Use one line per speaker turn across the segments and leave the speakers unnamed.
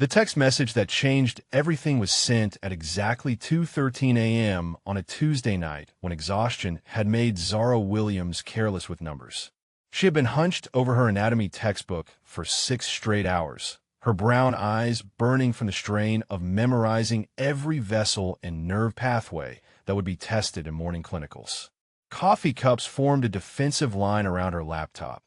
The text message that changed everything was sent at exactly 2:13 a.m. on a Tuesday night when exhaustion had made Zara Williams careless with numbers. She had been hunched over her anatomy textbook for 6 straight hours, her brown eyes burning from the strain of memorizing every vessel and nerve pathway that would be tested in morning clinicals. Coffee cups formed a defensive line around her laptop,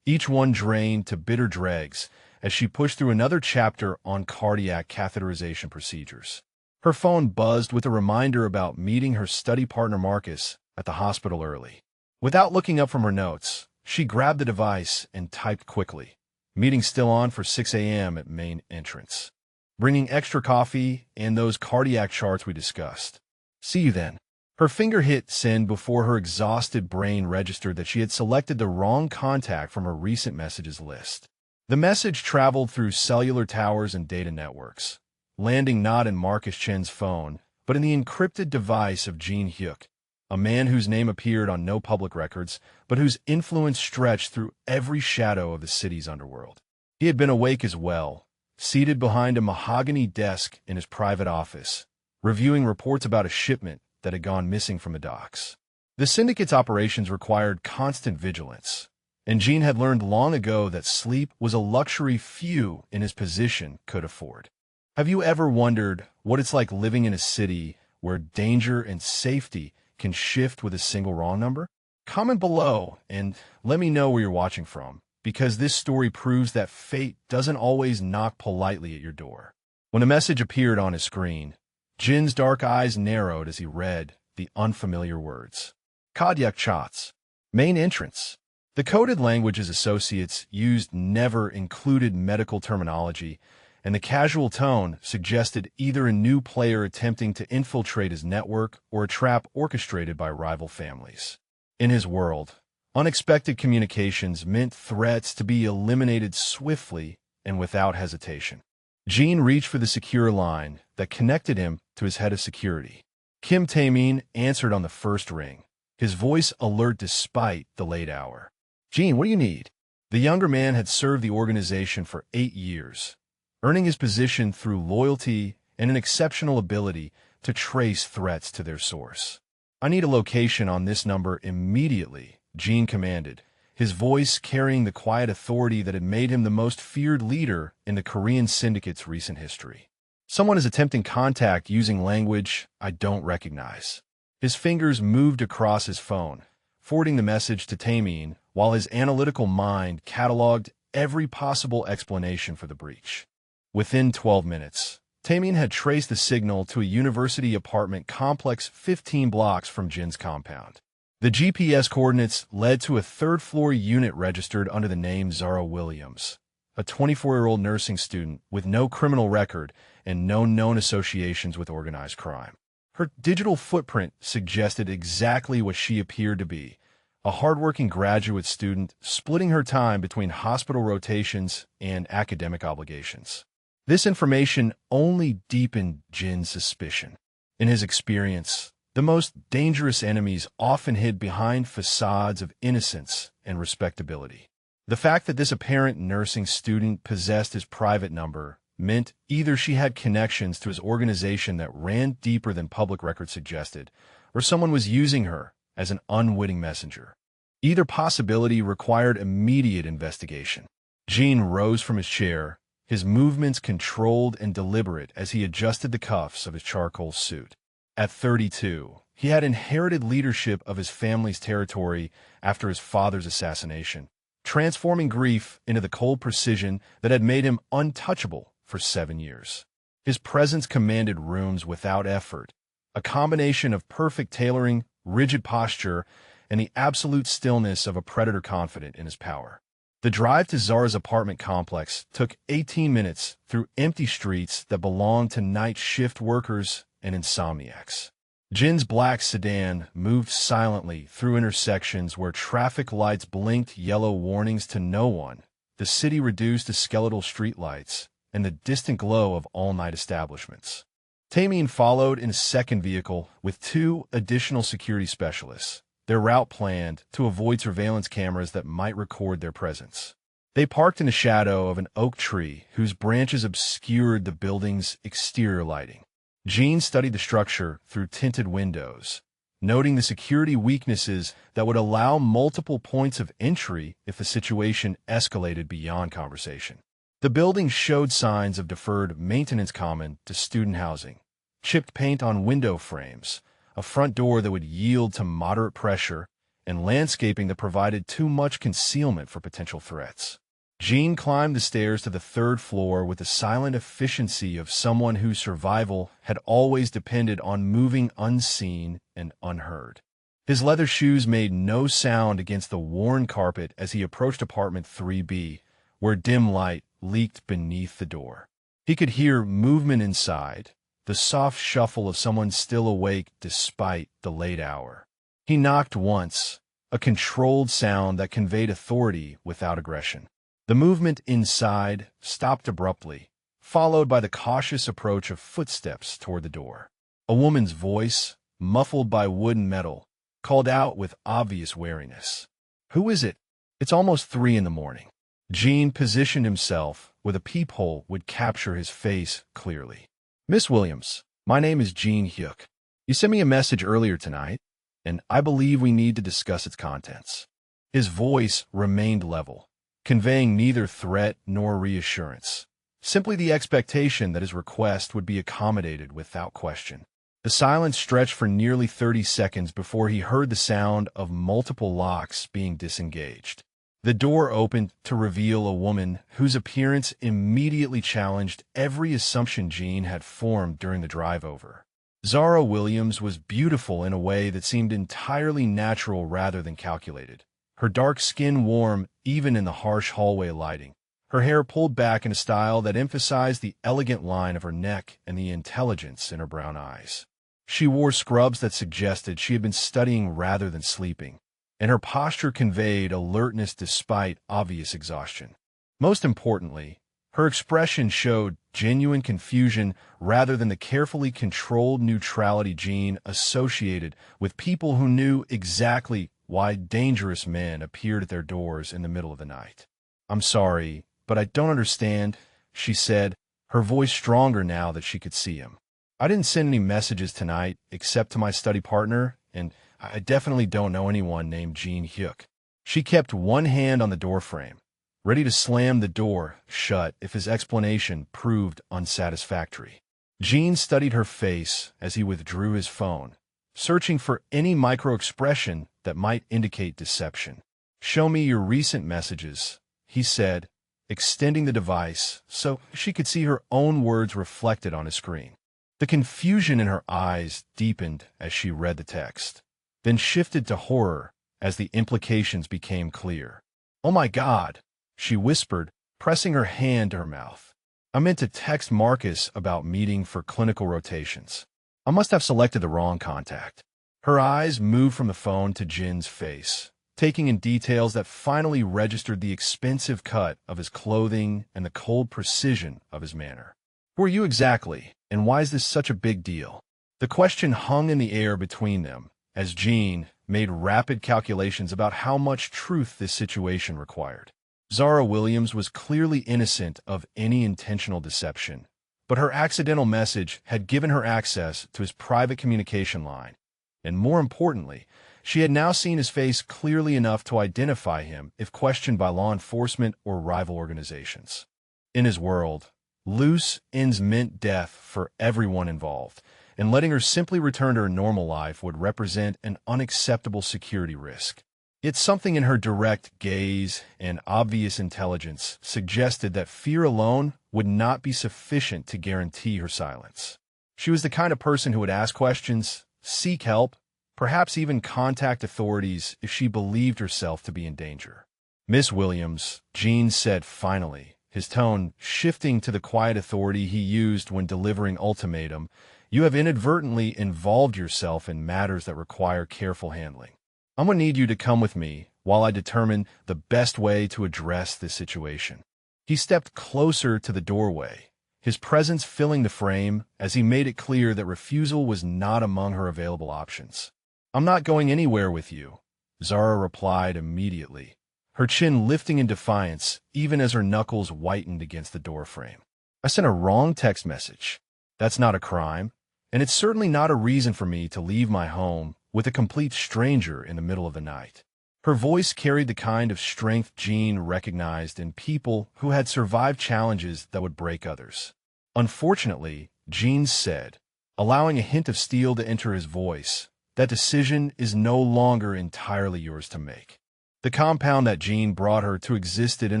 each one drained to bitter dregs as she pushed through another chapter on cardiac catheterization procedures. Her phone buzzed with a reminder about meeting her study partner Marcus at the hospital early. Without looking up from her notes, she grabbed the device and typed quickly. Meeting still on for 6 a.m. at main entrance. Bringing extra coffee and those cardiac charts we discussed. See you then. Her finger hit send before her exhausted brain registered that she had selected the wrong contact from her recent messages list. The message traveled through cellular towers and data networks, landing not in Marcus Chen's phone, but in the encrypted device of Jean Hyuk, a man whose name appeared on no public records, but whose influence stretched through every shadow of the city's underworld. He had been awake as well, seated behind a mahogany desk in his private office, reviewing reports about a shipment that had gone missing from the docks. The syndicate's operations required constant vigilance, and Jean had learned long ago that sleep was a luxury few in his position could afford. Have you ever wondered what it's like living in a city where danger and safety can shift with a single wrong number? Comment below and let me know where you're watching from, because this story proves that fate doesn't always knock politely at your door. When a message appeared on his screen, Jin's dark eyes narrowed as he read the unfamiliar words. Kadyak Chats. Main entrance. The coded language his associates used never included medical terminology, and the casual tone suggested either a new player attempting to infiltrate his network or a trap orchestrated by rival families. In his world, unexpected communications meant threats to be eliminated swiftly and without hesitation. Jean reached for the secure line that connected him to his head of security. Kim Taemin answered on the first ring, his voice alert despite the late hour. Jean, what do you need? The younger man had served the organization for 8 years, earning his position through loyalty and an exceptional ability to trace threats to their source. I need a location on this number immediately, Jean commanded, his voice carrying the quiet authority that had made him the most feared leader in the Korean syndicate's recent history. Someone is attempting contact using language I don't recognize. His fingers moved across his phone, forwarding the message to Taemin, while his analytical mind cataloged every possible explanation for the breach. Within 12 minutes, Taemin had traced the signal to a university apartment complex 15 blocks from Jin's compound. The GPS coordinates led to a third-floor unit registered under the name Zara Williams, a 24-year-old nursing student with no criminal record and no known associations with organized crime. Her digital footprint suggested exactly what she appeared to be, a hardworking graduate student splitting her time between hospital rotations and academic obligations. This information only deepened Jin's suspicion. In his experience, the most dangerous enemies often hid behind facades of innocence and respectability. The fact that this apparent nursing student possessed his private number meant either she had connections to his organization that ran deeper than public records suggested, or someone was using her as an unwitting messenger. Either possibility required immediate investigation. Jean rose from his chair, his movements controlled and deliberate as he adjusted the cuffs of his charcoal suit. At 32, he had inherited leadership of his family's territory after his father's assassination, transforming grief into the cold precision that had made him untouchable for 7 years. His presence commanded rooms without effort, a combination of perfect tailoring, rigid posture, and the absolute stillness of a predator confident in his power. The drive to Zara's apartment complex took 18 minutes through empty streets that belonged to night shift workers and insomniacs. Jin's black sedan moved silently through intersections where traffic lights blinked yellow warnings to no one, the city reduced to skeletal streetlights, and the distant glow of all-night establishments. Taemin followed in a second vehicle with 2 additional security specialists, their route planned to avoid surveillance cameras that might record their presence. They parked in the shadow of an oak tree whose branches obscured the building's exterior lighting. Jean studied the structure through tinted windows, noting the security weaknesses that would allow multiple points of entry if the situation escalated beyond conversation. The building showed signs of deferred maintenance common to student housing, chipped paint on window frames, a front door that would yield to moderate pressure, and landscaping that provided too much concealment for potential threats. Jean climbed the stairs to the third floor with the silent efficiency of someone whose survival had always depended on moving unseen and unheard. His leather shoes made no sound against the worn carpet as he approached apartment 3B, where dim light leaked beneath the door. He could hear movement inside, the soft shuffle of someone still awake despite the late hour. He knocked once, a controlled sound that conveyed authority without aggression. The movement inside stopped abruptly, followed by the cautious approach of footsteps toward the door. A woman's voice, muffled by wood and metal, called out with obvious wariness. "Who is it? It's almost 3 in the morning." Jean positioned himself where the peephole would capture his face clearly. "Miss Williams, my name is Jean Hyuk. You sent me a message earlier tonight, and I believe we need to discuss its contents." His voice remained level, conveying neither threat nor reassurance, simply the expectation that his request would be accommodated without question. The silence stretched for nearly 30 seconds before he heard the sound of multiple locks being disengaged. The door opened to reveal a woman whose appearance immediately challenged every assumption Jean had formed during the drive over. Zara Williams was beautiful in a way that seemed entirely natural rather than calculated. Her dark skin warm even in the harsh hallway lighting, her hair pulled back in a style that emphasized the elegant line of her neck and the intelligence in her brown eyes. She wore scrubs that suggested she had been studying rather than sleeping, and her posture conveyed alertness despite obvious exhaustion. Most importantly, her expression showed genuine confusion rather than the carefully controlled neutrality Jean associated with people who knew exactly why dangerous men appeared at their doors in the middle of the night. "I'm sorry, but I don't understand," she said, her voice stronger now that she could see him. "I didn't send any messages tonight except to my study partner, and I definitely don't know anyone named Jean Hyuk." She kept one hand on the doorframe, ready to slam the door shut if his explanation proved unsatisfactory. Jean studied her face as he withdrew his phone, searching for any micro-expression that might indicate deception. "Show me your recent messages," he said, extending the device so she could see her own words reflected on his screen. The confusion in her eyes deepened as she read the text, then shifted to horror as the implications became clear. "Oh my God," she whispered, pressing her hand to her mouth. "I meant to text Marcus about meeting for clinical rotations. I must have selected the wrong contact." Her eyes moved from the phone to Jin's face, taking in details that finally registered the expensive cut of his clothing and the cold precision of his manner. "Who are you exactly, and why is this such a big deal?" The question hung in the air between them as Jean made rapid calculations about how much truth this situation required. Zara Williams was clearly innocent of any intentional deception, but her accidental message had given her access to his private communication line, and more importantly, she had now seen his face clearly enough to identify him if questioned by law enforcement or rival organizations. In his world, loose ends meant death for everyone involved, and letting her simply return to her normal life would represent an unacceptable security risk. Yet something in her direct gaze and obvious intelligence suggested that fear alone would not be sufficient to guarantee her silence. She was the kind of person who would ask questions, seek help, perhaps even contact authorities if she believed herself to be in danger. "Miss Williams," Jean said finally, his tone shifting to the quiet authority he used when delivering ultimatum, "you have inadvertently involved yourself in matters that require careful handling. I'm going to need you to come with me while I determine the best way to address this situation." He stepped closer to the doorway, his presence filling the frame as he made it clear that refusal was not among her available options. "I'm not going anywhere with you," Zara replied immediately, her chin lifting in defiance even as her knuckles whitened against the doorframe. I sent a wrong text message. That's not a crime, and it's certainly not a reason for me to leave my home with a complete stranger in the middle of the night. Her voice carried the kind of strength Jean recognized in people who had survived challenges that would break others. Unfortunately, Jean said, allowing a hint of steel to enter his voice, that decision is no longer entirely yours to make. The compound that Jean brought her to existed in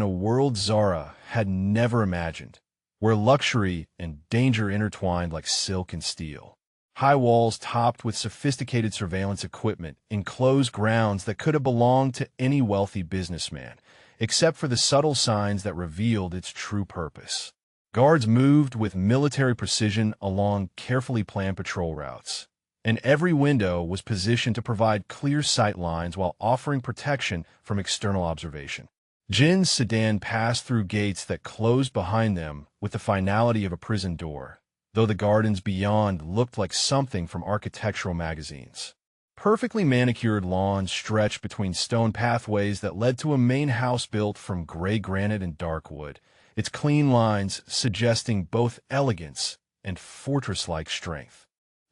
a world Zara had never imagined, where luxury and danger intertwined like silk and steel. High walls topped with sophisticated surveillance equipment, enclosed grounds that could have belonged to any wealthy businessman, except for the subtle signs that revealed its true purpose. Guards moved with military precision along carefully planned patrol routes, and every window was positioned to provide clear sight lines while offering protection from external observation. Jin's sedan passed through gates that closed behind them with the finality of a prison door, though the gardens beyond looked like something from architectural magazines. Perfectly manicured lawns stretched between stone pathways that led to a main house built from gray granite and dark wood, its clean lines suggesting both elegance and fortress-like strength.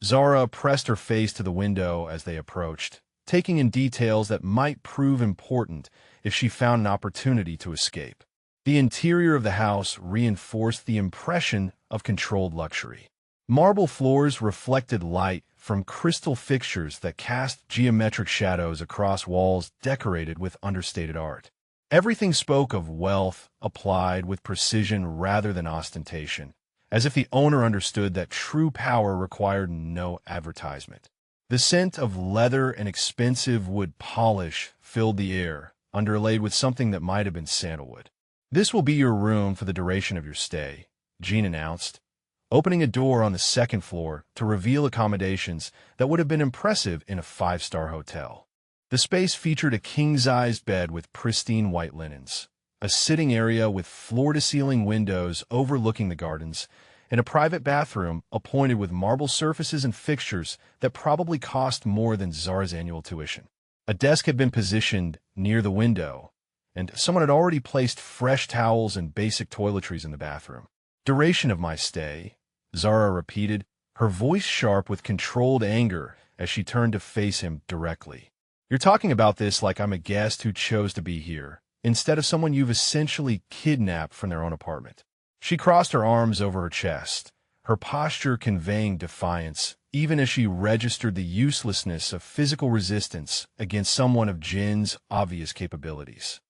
Zara pressed her face to the window as they approached, taking in details that might prove important if she found an opportunity to escape. The interior of the house reinforced the impression of controlled luxury. Marble floors reflected light from crystal fixtures that cast geometric shadows across walls decorated with understated art. Everything spoke of wealth applied with precision rather than ostentation, as if the owner understood that true power required no advertisement. The scent of leather and expensive wood polish filled the air, underlaid with something that might have been sandalwood. "This will be your room for the duration of your stay," Jean announced, opening a door on the second floor to reveal accommodations that would have been impressive in a five-star hotel. The space featured a king-sized bed with pristine white linens, a sitting area with floor-to-ceiling windows overlooking the gardens, and a private bathroom appointed with marble surfaces and fixtures that probably cost more than Zara's annual tuition. A desk had been positioned near the window, and someone had already placed fresh towels and basic toiletries in the bathroom. "Duration of my stay," Zara repeated, her voice sharp with controlled anger as she turned to face him directly. "You're talking about this like I'm a guest who chose to be here, instead of someone you've essentially kidnapped from their own apartment." She crossed her arms over her chest, her posture conveying defiance, even as she registered the uselessness of physical resistance against someone of Jin's obvious capabilities.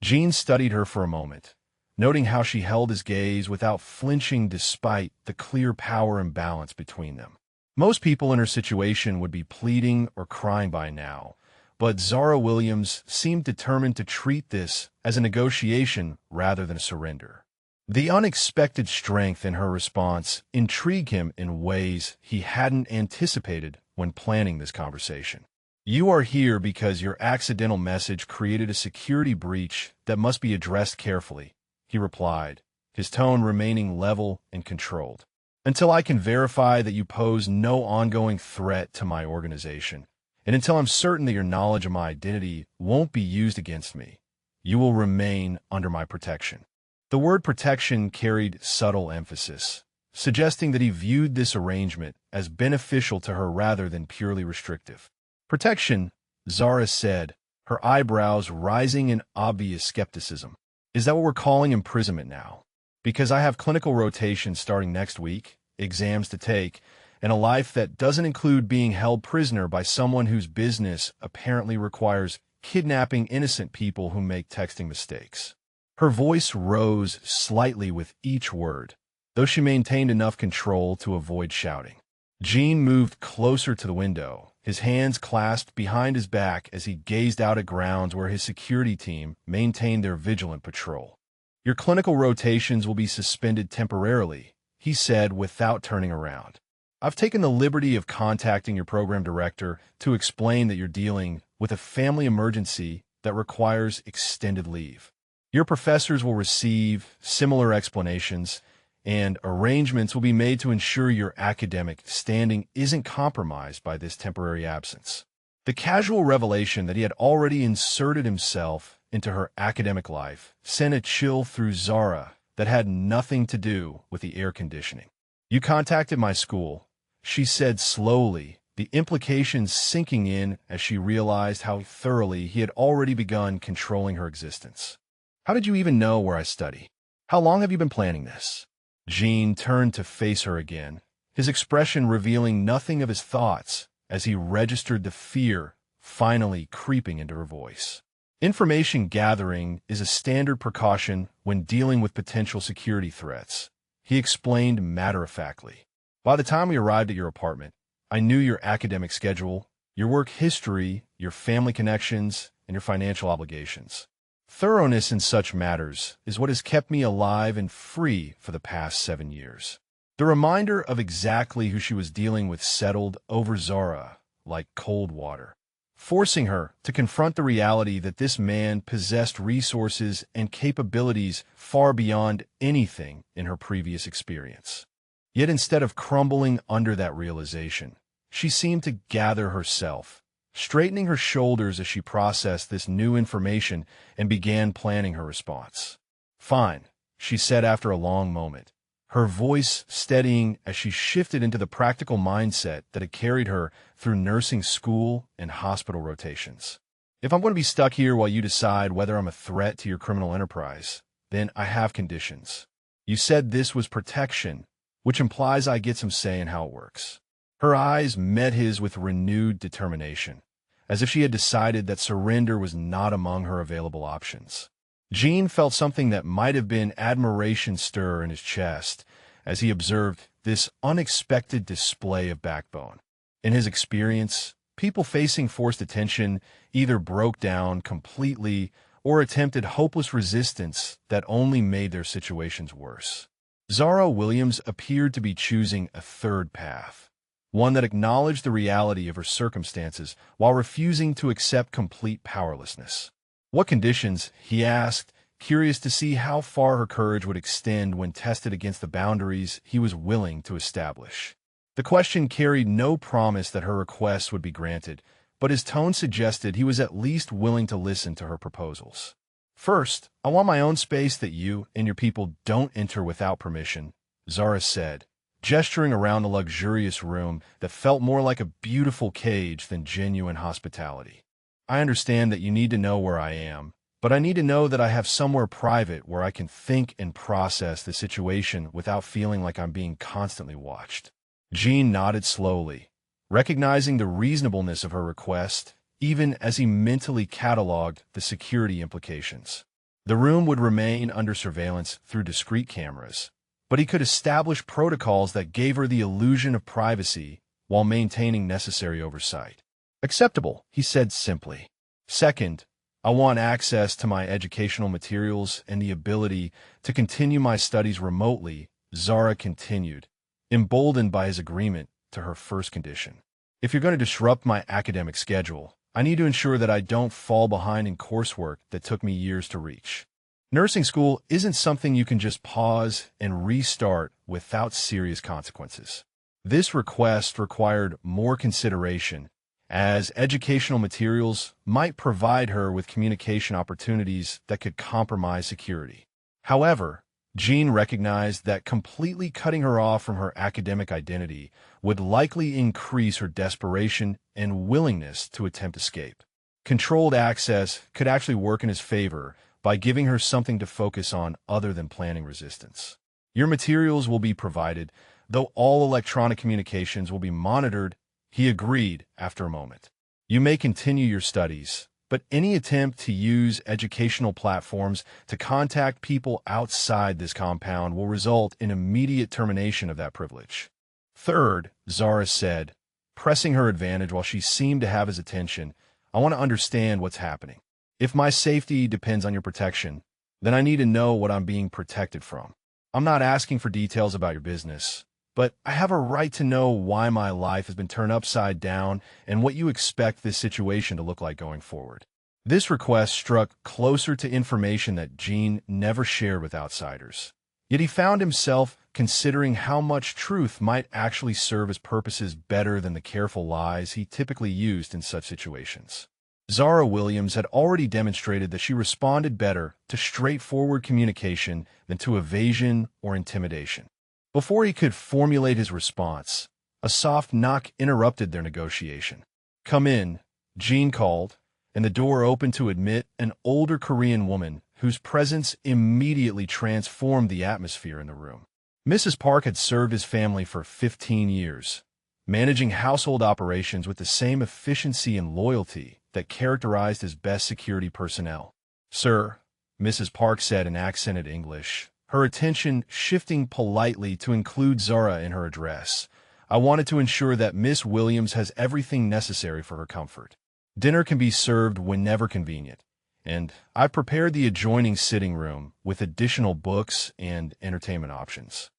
Jean studied her for a moment, noting how she held his gaze without flinching despite the clear power imbalance between them. Most people in her situation would be pleading or crying by now, but Zara Williams seemed determined to treat this as a negotiation rather than a surrender. The unexpected strength in her response intrigued him in ways he hadn't anticipated when planning this conversation. "You are here because your accidental message created a security breach that must be addressed carefully," he replied, his tone remaining level and controlled. "Until I can verify that you pose no ongoing threat to my organization, and until I'm certain that your knowledge of my identity won't be used against me, you will remain under my protection." The word protection carried subtle emphasis, suggesting that he viewed this arrangement as beneficial to her rather than purely restrictive. "Protection," Zara said, her eyebrows rising in obvious skepticism. "Is that what we're calling imprisonment now? Because I have clinical rotations starting next week, exams to take, and a life that doesn't include being held prisoner by someone whose business apparently requires kidnapping innocent people who make texting mistakes." Her voice rose slightly with each word, though she maintained enough control to avoid shouting. Jean moved closer to the window, his hands clasped behind his back as he gazed out at grounds where his security team maintained their vigilant patrol. "Your clinical rotations will be suspended temporarily," he said without turning around. "I've taken the liberty of contacting your program director to explain that you're dealing with a family emergency that requires extended leave. Your professors will receive similar explanations, and arrangements will be made to ensure your academic standing isn't compromised by this temporary absence." The casual revelation that he had already inserted himself into her academic life sent a chill through Zara that had nothing to do with the air conditioning. "You contacted my school," she said slowly, the implications sinking in as she realized how thoroughly he had already begun controlling her existence. "How did you even know where I study? How long have you been planning this?" Jean turned to face her again, his expression revealing nothing of his thoughts as he registered the fear finally creeping into her voice. "Information gathering is a standard precaution when dealing with potential security threats," he explained matter-of-factly. "By the time we arrived at your apartment, I knew your academic schedule, your work history, your family connections, and your financial obligations. Thoroughness in such matters is what has kept me alive and free for the past 7 years." The reminder of exactly who she was dealing with settled over Zara like cold water, forcing her to confront the reality that this man possessed resources and capabilities far beyond anything in her previous experience. Yet instead of crumbling under that realization, she seemed to gather herself, straightening her shoulders as she processed this new information and began planning her response. "Fine," she said after a long moment, her voice steadying as she shifted into the practical mindset that had carried her through nursing school and hospital rotations. "If I'm going to be stuck here while you decide whether I'm a threat to your criminal enterprise, then I have conditions. You said this was protection, which implies I get some say in how it works." Her eyes met his with renewed determination, as if she had decided that surrender was not among her available options. Jean felt something that might have been admiration stir in his chest as he observed this unexpected display of backbone. In his experience, people facing forced detention either broke down completely or attempted hopeless resistance that only made their situations worse. Zara Williams appeared to be choosing a third path, one that acknowledged the reality of her circumstances while refusing to accept complete powerlessness. "What conditions?" he asked, curious to see how far her courage would extend when tested against the boundaries he was willing to establish. The question carried no promise that her requests would be granted, but his tone suggested he was at least willing to listen to her proposals. "First, I want my own space that you and your people don't enter without permission," Zara said, gesturing around a luxurious room that felt more like a beautiful cage than genuine hospitality. "I understand that you need to know where I am, but I need to know that I have somewhere private where I can think and process the situation without feeling like I'm being constantly watched." Jean nodded slowly, recognizing the reasonableness of her request, even as he mentally cataloged the security implications. The room would remain under surveillance through discrete cameras, but he could establish protocols that gave her the illusion of privacy while maintaining necessary oversight. "Acceptable," he said simply. "Second, I want access to my educational materials and the ability to continue my studies remotely," Zara continued, emboldened by his agreement to her first condition. "If you're going to disrupt my academic schedule, I need to ensure that I don't fall behind in coursework that took me years to reach. Nursing school isn't something you can just pause and restart without serious consequences." This request required more consideration, as educational materials might provide her with communication opportunities that could compromise security. However, Jean recognized that completely cutting her off from her academic identity would likely increase her desperation and willingness to attempt escape. Controlled access could actually work in his favor by giving her something to focus on other than planning resistance. "Your materials will be provided, though all electronic communications will be monitored," he agreed after a moment. "You may continue your studies, but any attempt to use educational platforms to contact people outside this compound will result in immediate termination of that privilege." "Third," Zara said, pressing her advantage while she seemed to have his attention, "I want to understand what's happening. If my safety depends on your protection, then I need to know what I'm being protected from. I'm not asking for details about your business, but I have a right to know why my life has been turned upside down and what you expect this situation to look like going forward." This request struck closer to information that Jean never shared with outsiders. Yet he found himself considering how much truth might actually serve his purposes better than the careful lies he typically used in such situations. Zara Williams had already demonstrated that she responded better to straightforward communication than to evasion or intimidation. Before he could formulate his response, a soft knock interrupted their negotiation. "Come in," Jean called, and the door opened to admit an older Korean woman whose presence immediately transformed the atmosphere in the room. Mrs. Park had served his family for 15 years, managing household operations with the same efficiency and loyalty that characterized his best security personnel. "Sir," Mrs. Park said in accented English, her attention shifting politely to include Zara in her address, "I wanted to ensure that Miss Williams has everything necessary for her comfort. Dinner can be served whenever convenient, and I've prepared the adjoining sitting room with additional books and entertainment options."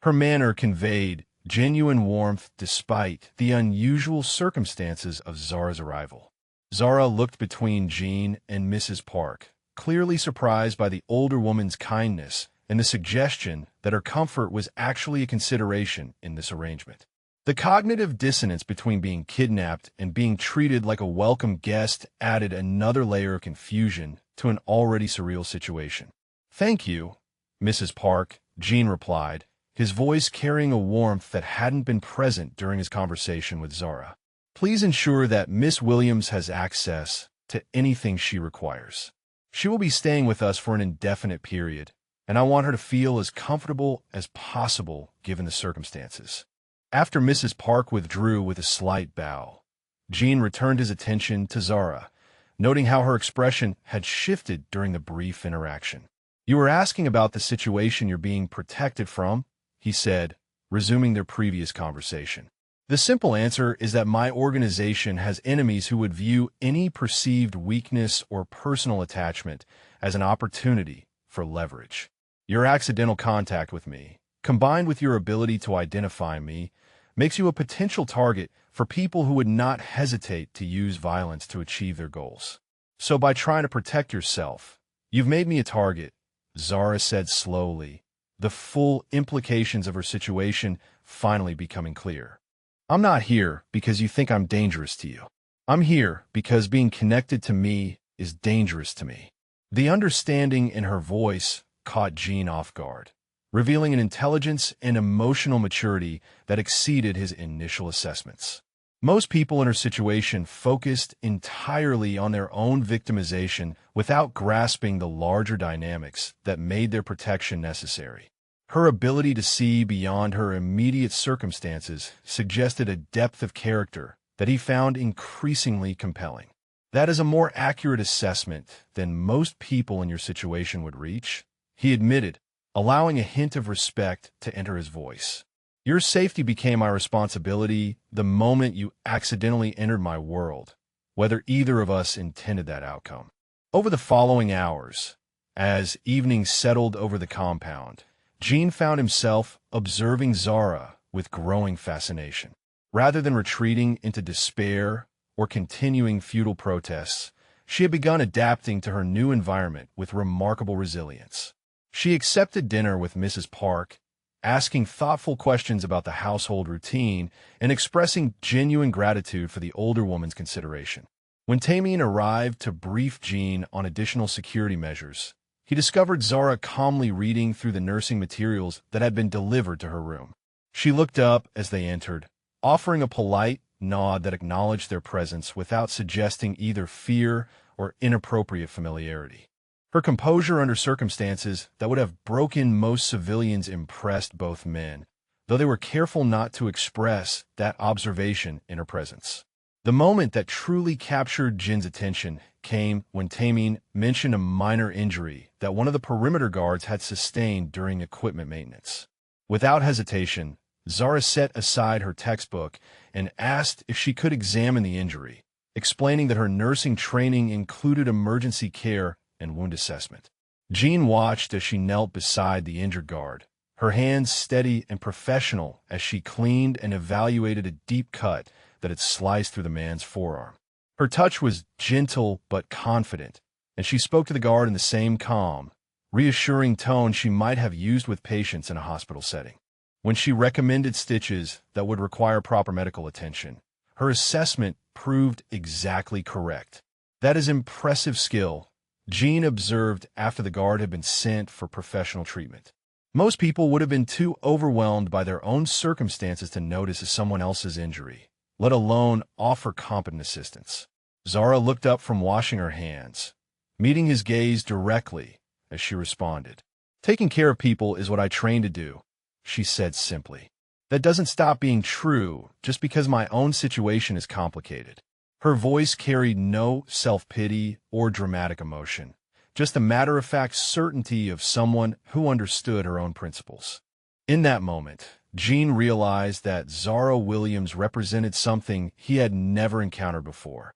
Her manner conveyed genuine warmth despite the unusual circumstances of Zara's arrival. Zara looked between Jean and Mrs. Park, clearly surprised by the older woman's kindness and the suggestion that her comfort was actually a consideration in this arrangement. The cognitive dissonance between being kidnapped and being treated like a welcome guest added another layer of confusion to an already surreal situation. "Thank you, Mrs. Park," Jean replied, his voice carrying a warmth that hadn't been present during his conversation with Zara. "Please ensure that Miss Williams has access to anything she requires. She will be staying with us for an indefinite period, and I want her to feel as comfortable as possible given the circumstances." After Mrs. Park withdrew with a slight bow, Jean returned his attention to Zara, noting how her expression had shifted during the brief interaction. "You were asking about the situation you're being protected from," he said, resuming their previous conversation. "The simple answer is that my organization has enemies who would view any perceived weakness or personal attachment as an opportunity for leverage. Your accidental contact with me, combined with your ability to identify me, makes you a potential target for people who would not hesitate to use violence to achieve their goals. So by trying to protect yourself, you've made me a target," Zara said slowly, the full implications of her situation finally becoming clear. "I'm not here because you think I'm dangerous to you. I'm here because being connected to me is dangerous to me." The understanding in her voice caught Jean off guard, revealing an intelligence and emotional maturity that exceeded his initial assessments. Most people in her situation focused entirely on their own victimization without grasping the larger dynamics that made their protection necessary. Her ability to see beyond her immediate circumstances suggested a depth of character that he found increasingly compelling. "That is a more accurate assessment than most people in your situation would reach," he admitted, allowing a hint of respect to enter his voice. "Your safety became my responsibility the moment you accidentally entered my world, whether either of us intended that outcome." Over the following hours, as evening settled over the compound, Jean found himself observing Zara with growing fascination. Rather than retreating into despair or continuing futile protests, she had begun adapting to her new environment with remarkable resilience. She accepted dinner with Mrs. Park, asking thoughtful questions about the household routine and expressing genuine gratitude for the older woman's consideration. When Tamien arrived to brief Jean on additional security measures, he discovered Zara calmly reading through the nursing materials that had been delivered to her room. She looked up as they entered, offering a polite nod that acknowledged their presence without suggesting either fear or inappropriate familiarity. Her composure under circumstances that would have broken most civilians impressed both men, though they were careful not to express that observation in her presence. The moment that truly captured Jin's attention came when Tamien mentioned a minor injury that one of the perimeter guards had sustained during equipment maintenance. Without hesitation, Zara set aside her textbook and asked if she could examine the injury, explaining that her nursing training included emergency care and wound assessment. Jean watched as she knelt beside the injured guard, her hands steady and professional as she cleaned and evaluated a deep cut that had sliced through the man's forearm. Her touch was gentle but confident, and she spoke to the guard in the same calm, reassuring tone she might have used with patients in a hospital setting. When she recommended stitches that would require proper medical attention, her assessment proved exactly correct. That is impressive skill, Jean observed after the guard had been sent for professional treatment. Most people would have been too overwhelmed by their own circumstances to notice someone else's injury, let alone offer competent assistance. Zara looked up from washing her hands, meeting his gaze directly as she responded. "Taking care of people is what I trained to do," she said simply. "That doesn't stop being true just because my own situation is complicated." Her voice carried no self-pity or dramatic emotion, just a matter-of-fact certainty of someone who understood her own principles. In that moment, Jean realized that Zara Williams represented something he had never encountered before.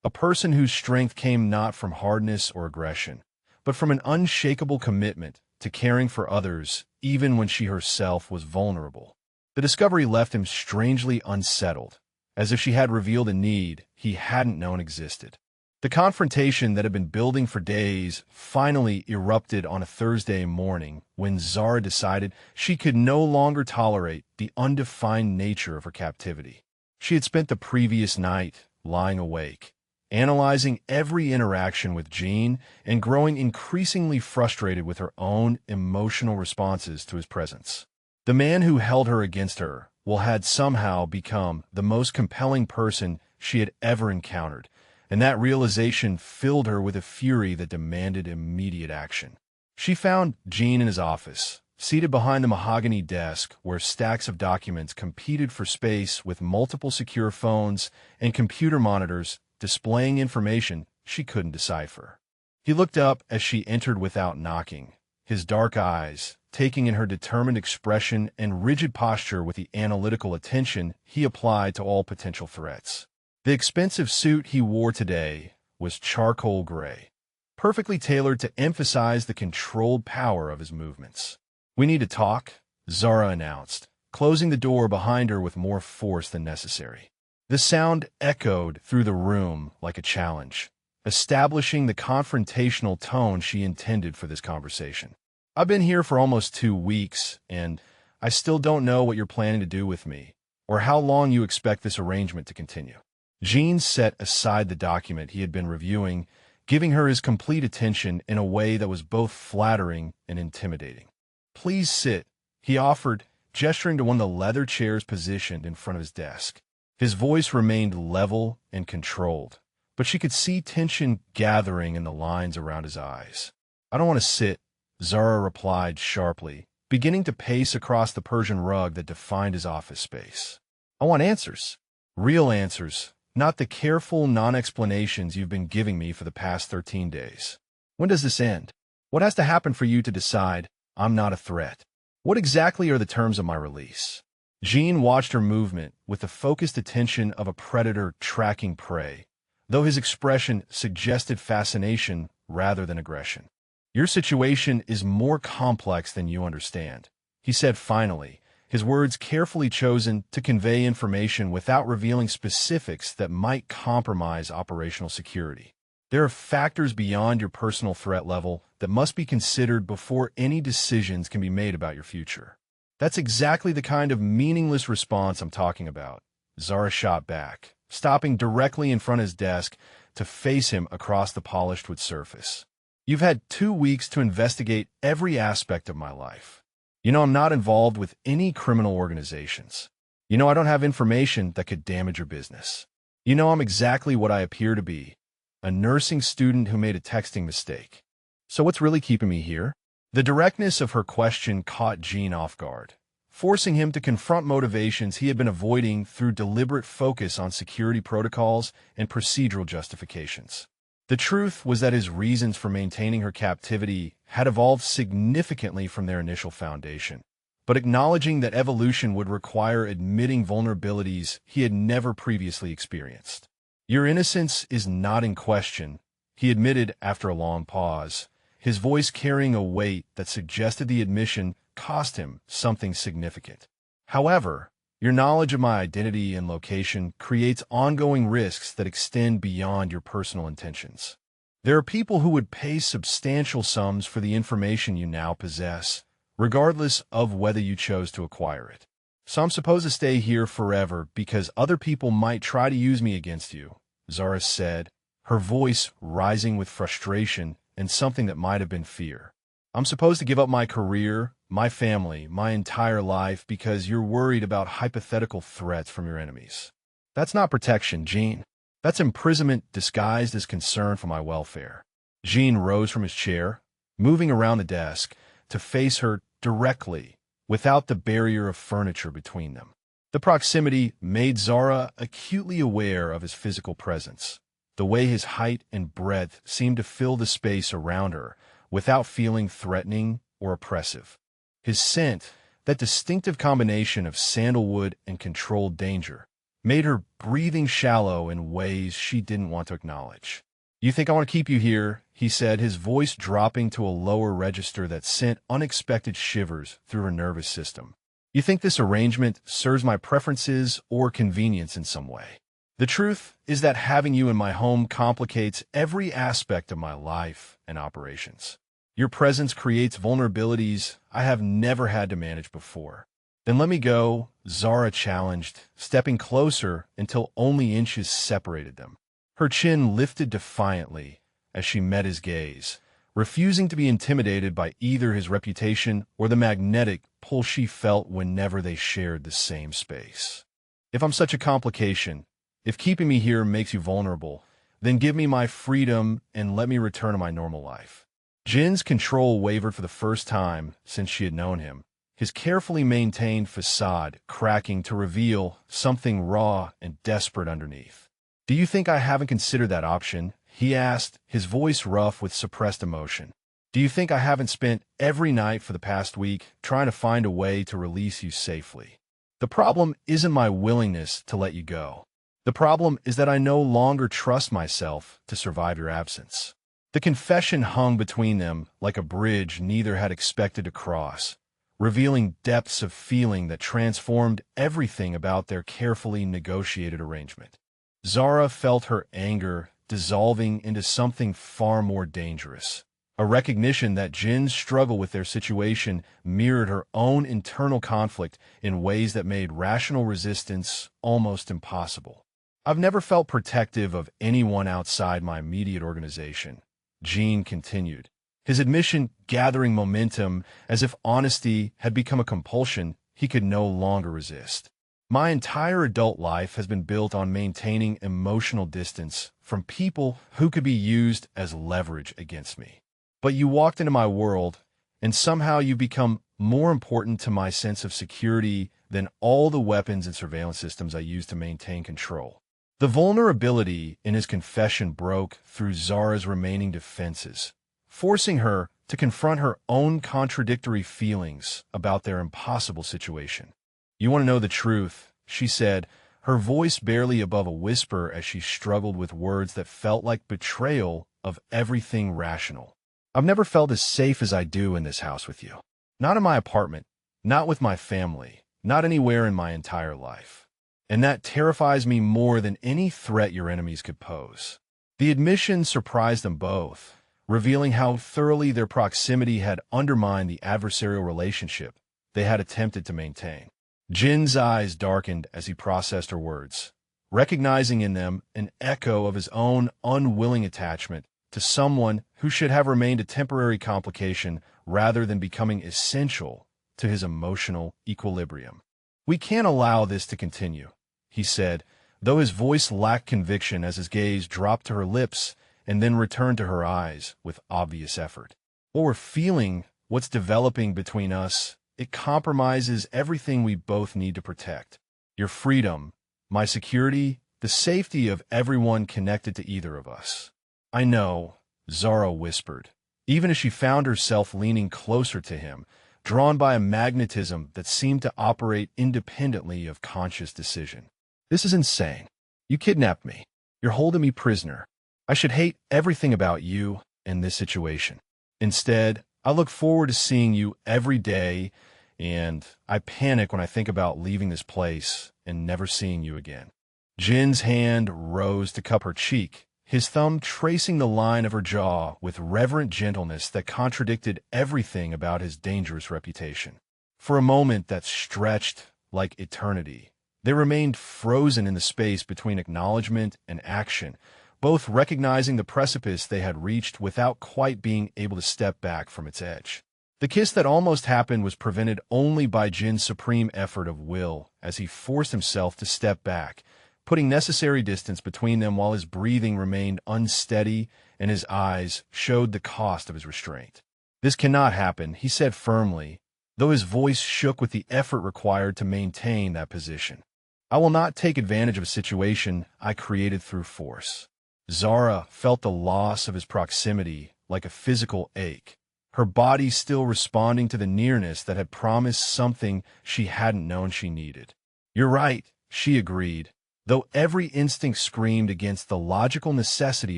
A person whose strength came not from hardness or aggression, but from an unshakable commitment to caring for others even when she herself was vulnerable. The discovery left him strangely unsettled, as if she had revealed a need he hadn't known existed. The confrontation that had been building for days finally erupted on a Thursday morning when Zara decided she could no longer tolerate the undefined nature of her captivity. She had spent the previous night lying awake, analyzing every interaction with Jean and growing increasingly frustrated with her own emotional responses to his presence. The man who held her against her had somehow become the most compelling person she had ever encountered, and that realization filled her with a fury that demanded immediate action. She found Jean in his office, seated behind the mahogany desk where stacks of documents competed for space with multiple secure phones and computer monitors displaying information she couldn't decipher. He looked up as she entered without knocking, his dark eyes taking in her determined expression and rigid posture with the analytical attention he applied to all potential threats. The expensive suit he wore today was charcoal gray, perfectly tailored to emphasize the controlled power of his movements. "We need to talk," Zara announced, closing the door behind her with more force than necessary. The sound echoed through the room like a challenge, establishing the confrontational tone she intended for this conversation. "I've been here for almost 2 weeks, and I still don't know what you're planning to do with me, or how long you expect this arrangement to continue." Jean set aside the document he had been reviewing, giving her his complete attention in a way that was both flattering and intimidating. "Please sit," he offered, gesturing to one of the leather chairs positioned in front of his desk. His voice remained level and controlled, but she could see tension gathering in the lines around his eyes. "I don't want to sit," Zara replied sharply, beginning to pace across the Persian rug that defined his office space. "I want answers. Real answers, not the careful non-explanations you've been giving me for the past 13 days. When does this end? What has to happen for you to decide I'm not a threat? What exactly are the terms of my release?" Jean watched her movement with the focused attention of a predator tracking prey, though his expression suggested fascination rather than aggression. "Your situation is more complex than you understand," he said finally, his words carefully chosen to convey information without revealing specifics that might compromise operational security. "There are factors beyond your personal threat level that must be considered before any decisions can be made about your future." "That's exactly the kind of meaningless response I'm talking about," Zara shot back, stopping directly in front of his desk to face him across the polished wood surface. "You've had 2 weeks to investigate every aspect of my life. You know I'm not involved with any criminal organizations. You know I don't have information that could damage your business. You know I'm exactly what I appear to be, a nursing student who made a texting mistake. So what's really keeping me here?" The directness of her question caught Jean off guard, forcing him to confront motivations he had been avoiding through deliberate focus on security protocols and procedural justifications. The truth was that his reasons for maintaining her captivity had evolved significantly from their initial foundation, but acknowledging that evolution would require admitting vulnerabilities he had never previously experienced. "Your innocence is not in question," he admitted after a long pause, his voice carrying a weight that suggested the admission cost him something significant. "However, your knowledge of my identity and location creates ongoing risks that extend beyond your personal intentions. There are people who would pay substantial sums for the information you now possess, regardless of whether you chose to acquire it. So I'm supposed to stay here forever because other people might try to use me against you," Zara said, her voice rising with frustration and something that might have been fear. I'm supposed to give up my career, my family, my entire life because you're worried about hypothetical threats from your enemies. That's not protection, Jean. That's imprisonment disguised as concern for my welfare. Jean rose from his chair, moving around the desk, to face her directly, without the barrier of furniture between them. The proximity made Zara acutely aware of his physical presence, the way his height and breadth seemed to fill the space around her, without feeling threatening or oppressive. His scent, that distinctive combination of sandalwood and controlled danger, made her breathing shallow in ways she didn't want to acknowledge. "You think I want to keep you here?" he said, his voice dropping to a lower register that sent unexpected shivers through her nervous system. "You think this arrangement serves my preferences or convenience in some way? The truth is that having you in my home complicates every aspect of my life and operations. Your presence creates vulnerabilities I have never had to manage before." "Then let me go," Zara challenged, stepping closer until only inches separated them. Her chin lifted defiantly as she met his gaze, refusing to be intimidated by either his reputation or the magnetic pull she felt whenever they shared the same space. "If I'm such a complication, if keeping me here makes you vulnerable, then give me my freedom and let me return to my normal life." Jin's control wavered for the first time since she had known him, his carefully maintained facade cracking to reveal something raw and desperate underneath. "Do you think I haven't considered that option?" he asked, his voice rough with suppressed emotion. "Do you think I haven't spent every night for the past week trying to find a way to release you safely? The problem isn't my willingness to let you go. The problem is that I no longer trust myself to survive your absence." The confession hung between them like a bridge neither had expected to cross, revealing depths of feeling that transformed everything about their carefully negotiated arrangement. Zara felt her anger dissolving into something far more dangerous, a recognition that Jin's struggle with their situation mirrored her own internal conflict in ways that made rational resistance almost impossible. "I've never felt protective of anyone outside my immediate organization," Jin continued, his admission gathering momentum as if honesty had become a compulsion he could no longer resist. "My entire adult life has been built on maintaining emotional distance from people who could be used as leverage against me. But you walked into my world, and somehow you become more important to my sense of security than all the weapons and surveillance systems I use to maintain control." The vulnerability in his confession broke through Zara's remaining defenses, forcing her to confront her own contradictory feelings about their impossible situation. "You want to know the truth," she said, her voice barely above a whisper as she struggled with words that felt like betrayal of everything rational. "I've never felt as safe as I do in this house with you. Not in my apartment, not with my family, not anywhere in my entire life. And that terrifies me more than any threat your enemies could pose." The admission surprised them both, revealing how thoroughly their proximity had undermined the adversarial relationship they had attempted to maintain. Jin's eyes darkened as he processed her words, recognizing in them an echo of his own unwilling attachment to someone who should have remained a temporary complication rather than becoming essential to his emotional equilibrium. "We can't allow this to continue," he said, though his voice lacked conviction as his gaze dropped to her lips and then returned to her eyes with obvious effort. "What we're feeling, what's developing between us, it compromises everything we both need to protect. Your freedom, my security, the safety of everyone connected to either of us." "I know," Zara whispered, even as she found herself leaning closer to him, drawn by a magnetism that seemed to operate independently of conscious decision. "This is insane. You kidnapped me. You're holding me prisoner. I should hate everything about you and this situation. Instead, I look forward to seeing you every day, and I panic when I think about leaving this place and never seeing you again." Jin's hand rose to cup her cheek, his thumb tracing the line of her jaw with reverent gentleness that contradicted everything about his dangerous reputation. For a moment that stretched like eternity, they remained frozen in the space between acknowledgement and action, both recognizing the precipice they had reached without quite being able to step back from its edge. The kiss that almost happened was prevented only by Jin's supreme effort of will as he forced himself to step back, putting necessary distance between them while his breathing remained unsteady and his eyes showed the cost of his restraint. "This cannot happen," he said firmly, though his voice shook with the effort required to maintain that position. "I will not take advantage of a situation I created through force." Zara felt the loss of his proximity like a physical ache, her body still responding to the nearness that had promised something she hadn't known she needed. "You're right," she agreed, though every instinct screamed against the logical necessity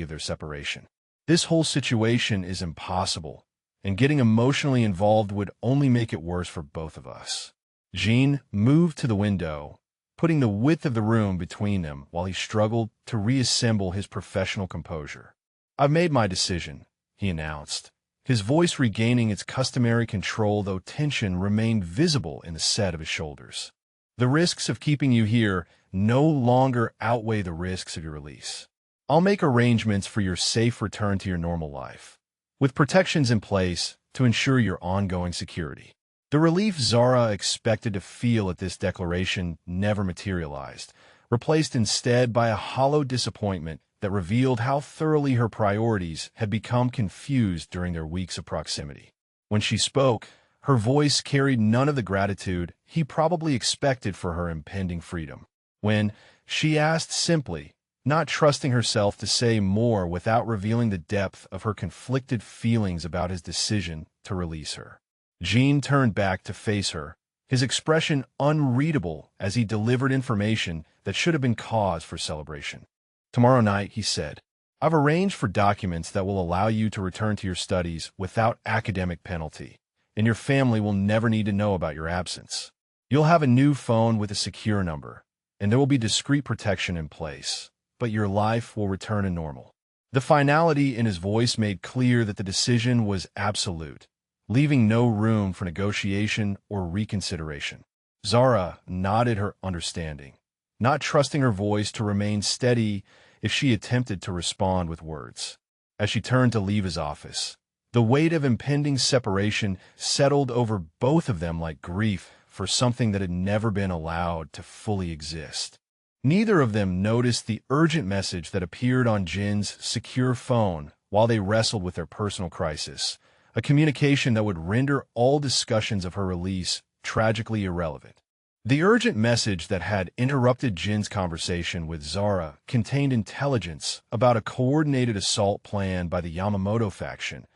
of their separation. "This whole situation is impossible, and getting emotionally involved would only make it worse for both of us." Jin moved to the window, putting the width of the room between them while he struggled to reassemble his professional composure. "I've made my decision," he announced, his voice regaining its customary control though tension remained visible in the set of his shoulders. "The risks of keeping you here no longer outweigh the risks of your release. I'll make arrangements for your safe return to your normal life, with protections in place to ensure your ongoing security." The relief Zara expected to feel at this declaration never materialized, replaced instead by a hollow disappointment that revealed how thoroughly her priorities had become confused during their weeks of proximity. When she spoke, her voice carried none of the gratitude he probably expected for her impending freedom. When she asked simply, not trusting herself to say more without revealing the depth of her conflicted feelings about his decision to release her. Jin turned back to face her, his expression unreadable as he delivered information that should have been cause for celebration. "Tomorrow night," he said, "I've arranged for documents that will allow you to return to your studies without academic penalty, and your family will never need to know about your absence. You'll have a new phone with a secure number, and there will be discreet protection in place, but your life will return to normal." The finality in his voice made clear that the decision was absolute, leaving no room for negotiation or reconsideration. Zara nodded her understanding, not trusting her voice to remain steady if she attempted to respond with words. As she turned to leave his office, the weight of impending separation settled over both of them like grief for something that had never been allowed to fully exist. Neither of them noticed the urgent message that appeared on Jin's secure phone while they wrestled with their personal crisis, a communication that would render all discussions of her release tragically irrelevant. The urgent message that had interrupted Jin's conversation with Zara contained intelligence about a coordinated assault plan by the Yamamoto faction,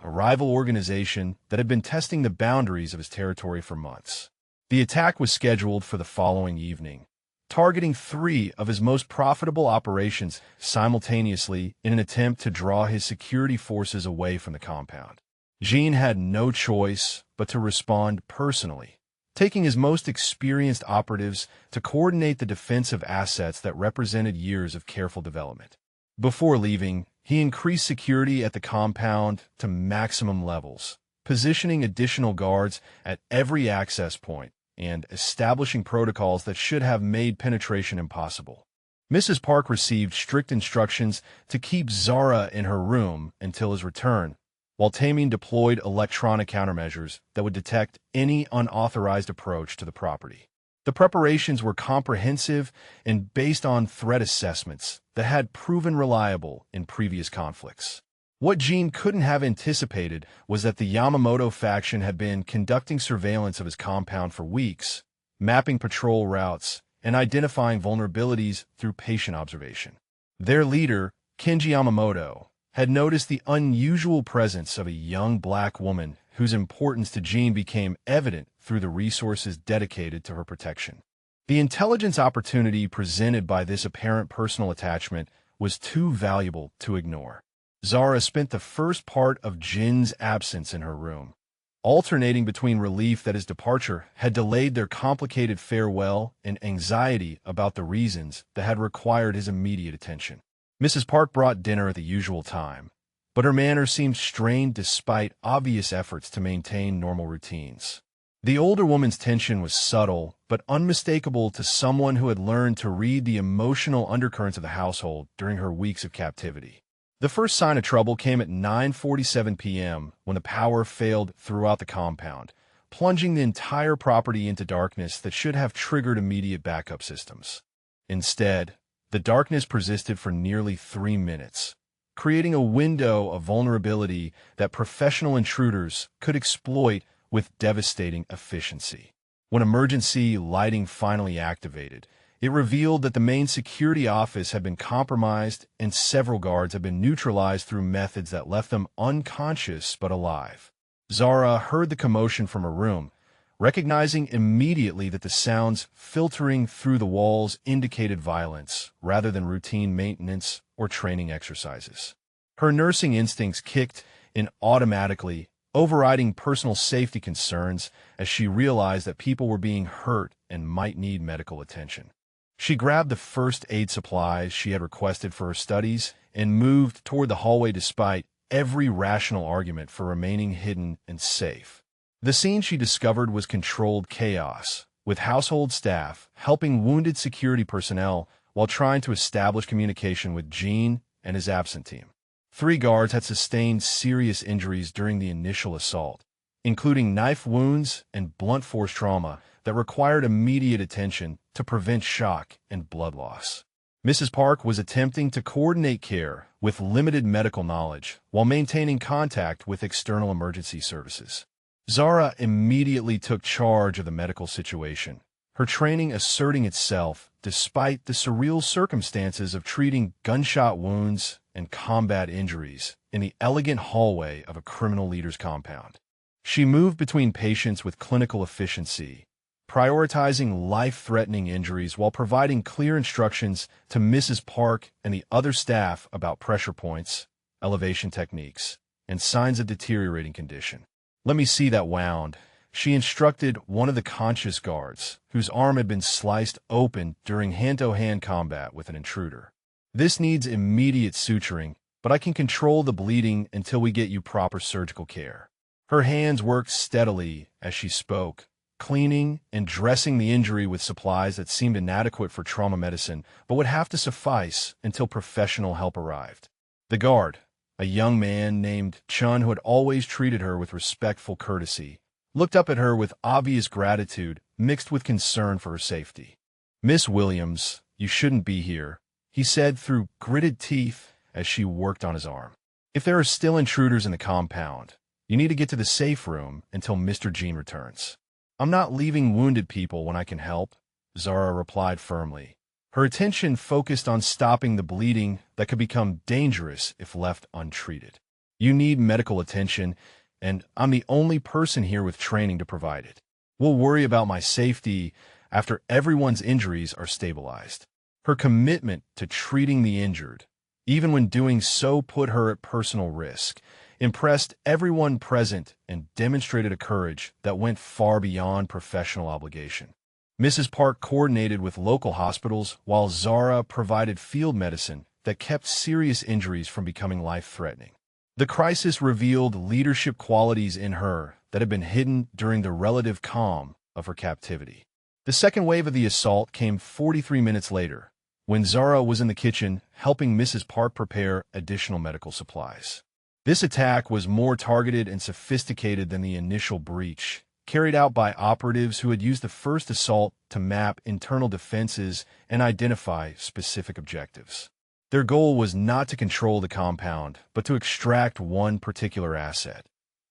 a rival organization that had been testing the boundaries of his territory for months. The attack was scheduled for the following evening, targeting 3 of his most profitable operations simultaneously in an attempt to draw his security forces away from the compound. Jin had no choice but to respond personally, taking his most experienced operatives to coordinate the defensive assets that represented years of careful development. Before leaving, he increased security at the compound to maximum levels, positioning additional guards at every access point and establishing protocols that should have made penetration impossible. Mrs. Park received strict instructions to keep Zara in her room until his return, while Taming deployed electronic countermeasures that would detect any unauthorized approach to the property. The preparations were comprehensive and based on threat assessments that had proven reliable in previous conflicts. What Jin couldn't have anticipated was that the Yamamoto faction had been conducting surveillance of his compound for weeks, mapping patrol routes, and identifying vulnerabilities through patient observation. Their leader, Kenji Yamamoto, had noticed the unusual presence of a young black woman whose importance to Jin became evident through the resources dedicated to her protection. The intelligence opportunity presented by this apparent personal attachment was too valuable to ignore. Zara spent the first part of Jin's absence in her room, alternating between relief that his departure had delayed their complicated farewell and anxiety about the reasons that had required his immediate attention. Mrs. Park brought dinner at the usual time, but her manner seemed strained despite obvious efforts to maintain normal routines. The older woman's tension was subtle, but unmistakable to someone who had learned to read the emotional undercurrents of the household during her weeks of captivity. The first sign of trouble came at 9:47 p.m. when the power failed throughout the compound, plunging the entire property into darkness that should have triggered immediate backup systems. Instead, the darkness persisted for nearly 3 minutes, creating a window of vulnerability that professional intruders could exploit with devastating efficiency. When emergency lighting finally activated, it revealed that the main security office had been compromised and several guards had been neutralized through methods that left them unconscious but alive. Zara heard the commotion from her room, recognizing immediately that the sounds filtering through the walls indicated violence rather than routine maintenance or training exercises. Her nursing instincts kicked in automatically, overriding personal safety concerns as she realized that people were being hurt and might need medical attention. She grabbed the first aid supplies she had requested for her studies and moved toward the hallway despite every rational argument for remaining hidden and safe. The scene she discovered was controlled chaos, with household staff helping wounded security personnel while trying to establish communication with Gene and his absent team. 3 guards had sustained serious injuries during the initial assault, including knife wounds and blunt force trauma that required immediate attention to prevent shock and blood loss. Mrs. Park was attempting to coordinate care with limited medical knowledge while maintaining contact with external emergency services. Zara immediately took charge of the medical situation, her training asserting itself despite the surreal circumstances of treating gunshot wounds and combat injuries in the elegant hallway of a criminal leader's compound. She moved between patients with clinical efficiency, prioritizing life-threatening injuries while providing clear instructions to Mrs. Park and the other staff about pressure points, elevation techniques, and signs of deteriorating condition. "Let me see that wound," she instructed one of the conscious guards, whose arm had been sliced open during hand-to-hand combat with an intruder. "This needs immediate suturing, but I can control the bleeding until we get you proper surgical care." Her hands worked steadily as she spoke, cleaning and dressing the injury with supplies that seemed inadequate for trauma medicine, but would have to suffice until professional help arrived. The guard, a young man named Chun who had always treated her with respectful courtesy, looked up at her with obvious gratitude mixed with concern for her safety. "Miss Williams, you shouldn't be here," he said through gritted teeth as she worked on his arm. "If there are still intruders in the compound, you need to get to the safe room until Mr. Jean returns." "I'm not leaving wounded people when I can help," Zara replied firmly, her attention focused on stopping the bleeding that could become dangerous if left untreated. "You need medical attention, and I'm the only person here with training to provide it. We'll worry about my safety after everyone's injuries are stabilized." Her commitment to treating the injured, even when doing so put her at personal risk, impressed everyone present and demonstrated a courage that went far beyond professional obligation. Mrs. Park coordinated with local hospitals while Zara provided field medicine that kept serious injuries from becoming life-threatening. The crisis revealed leadership qualities in her that had been hidden during the relative calm of her captivity. The second wave of the assault came 43 minutes later, when Zara was in the kitchen helping Mrs. Park prepare additional medical supplies. This attack was more targeted and sophisticated than the initial breach, carried out by operatives who had used the first assault to map internal defenses and identify specific objectives. Their goal was not to control the compound, but to extract one particular asset,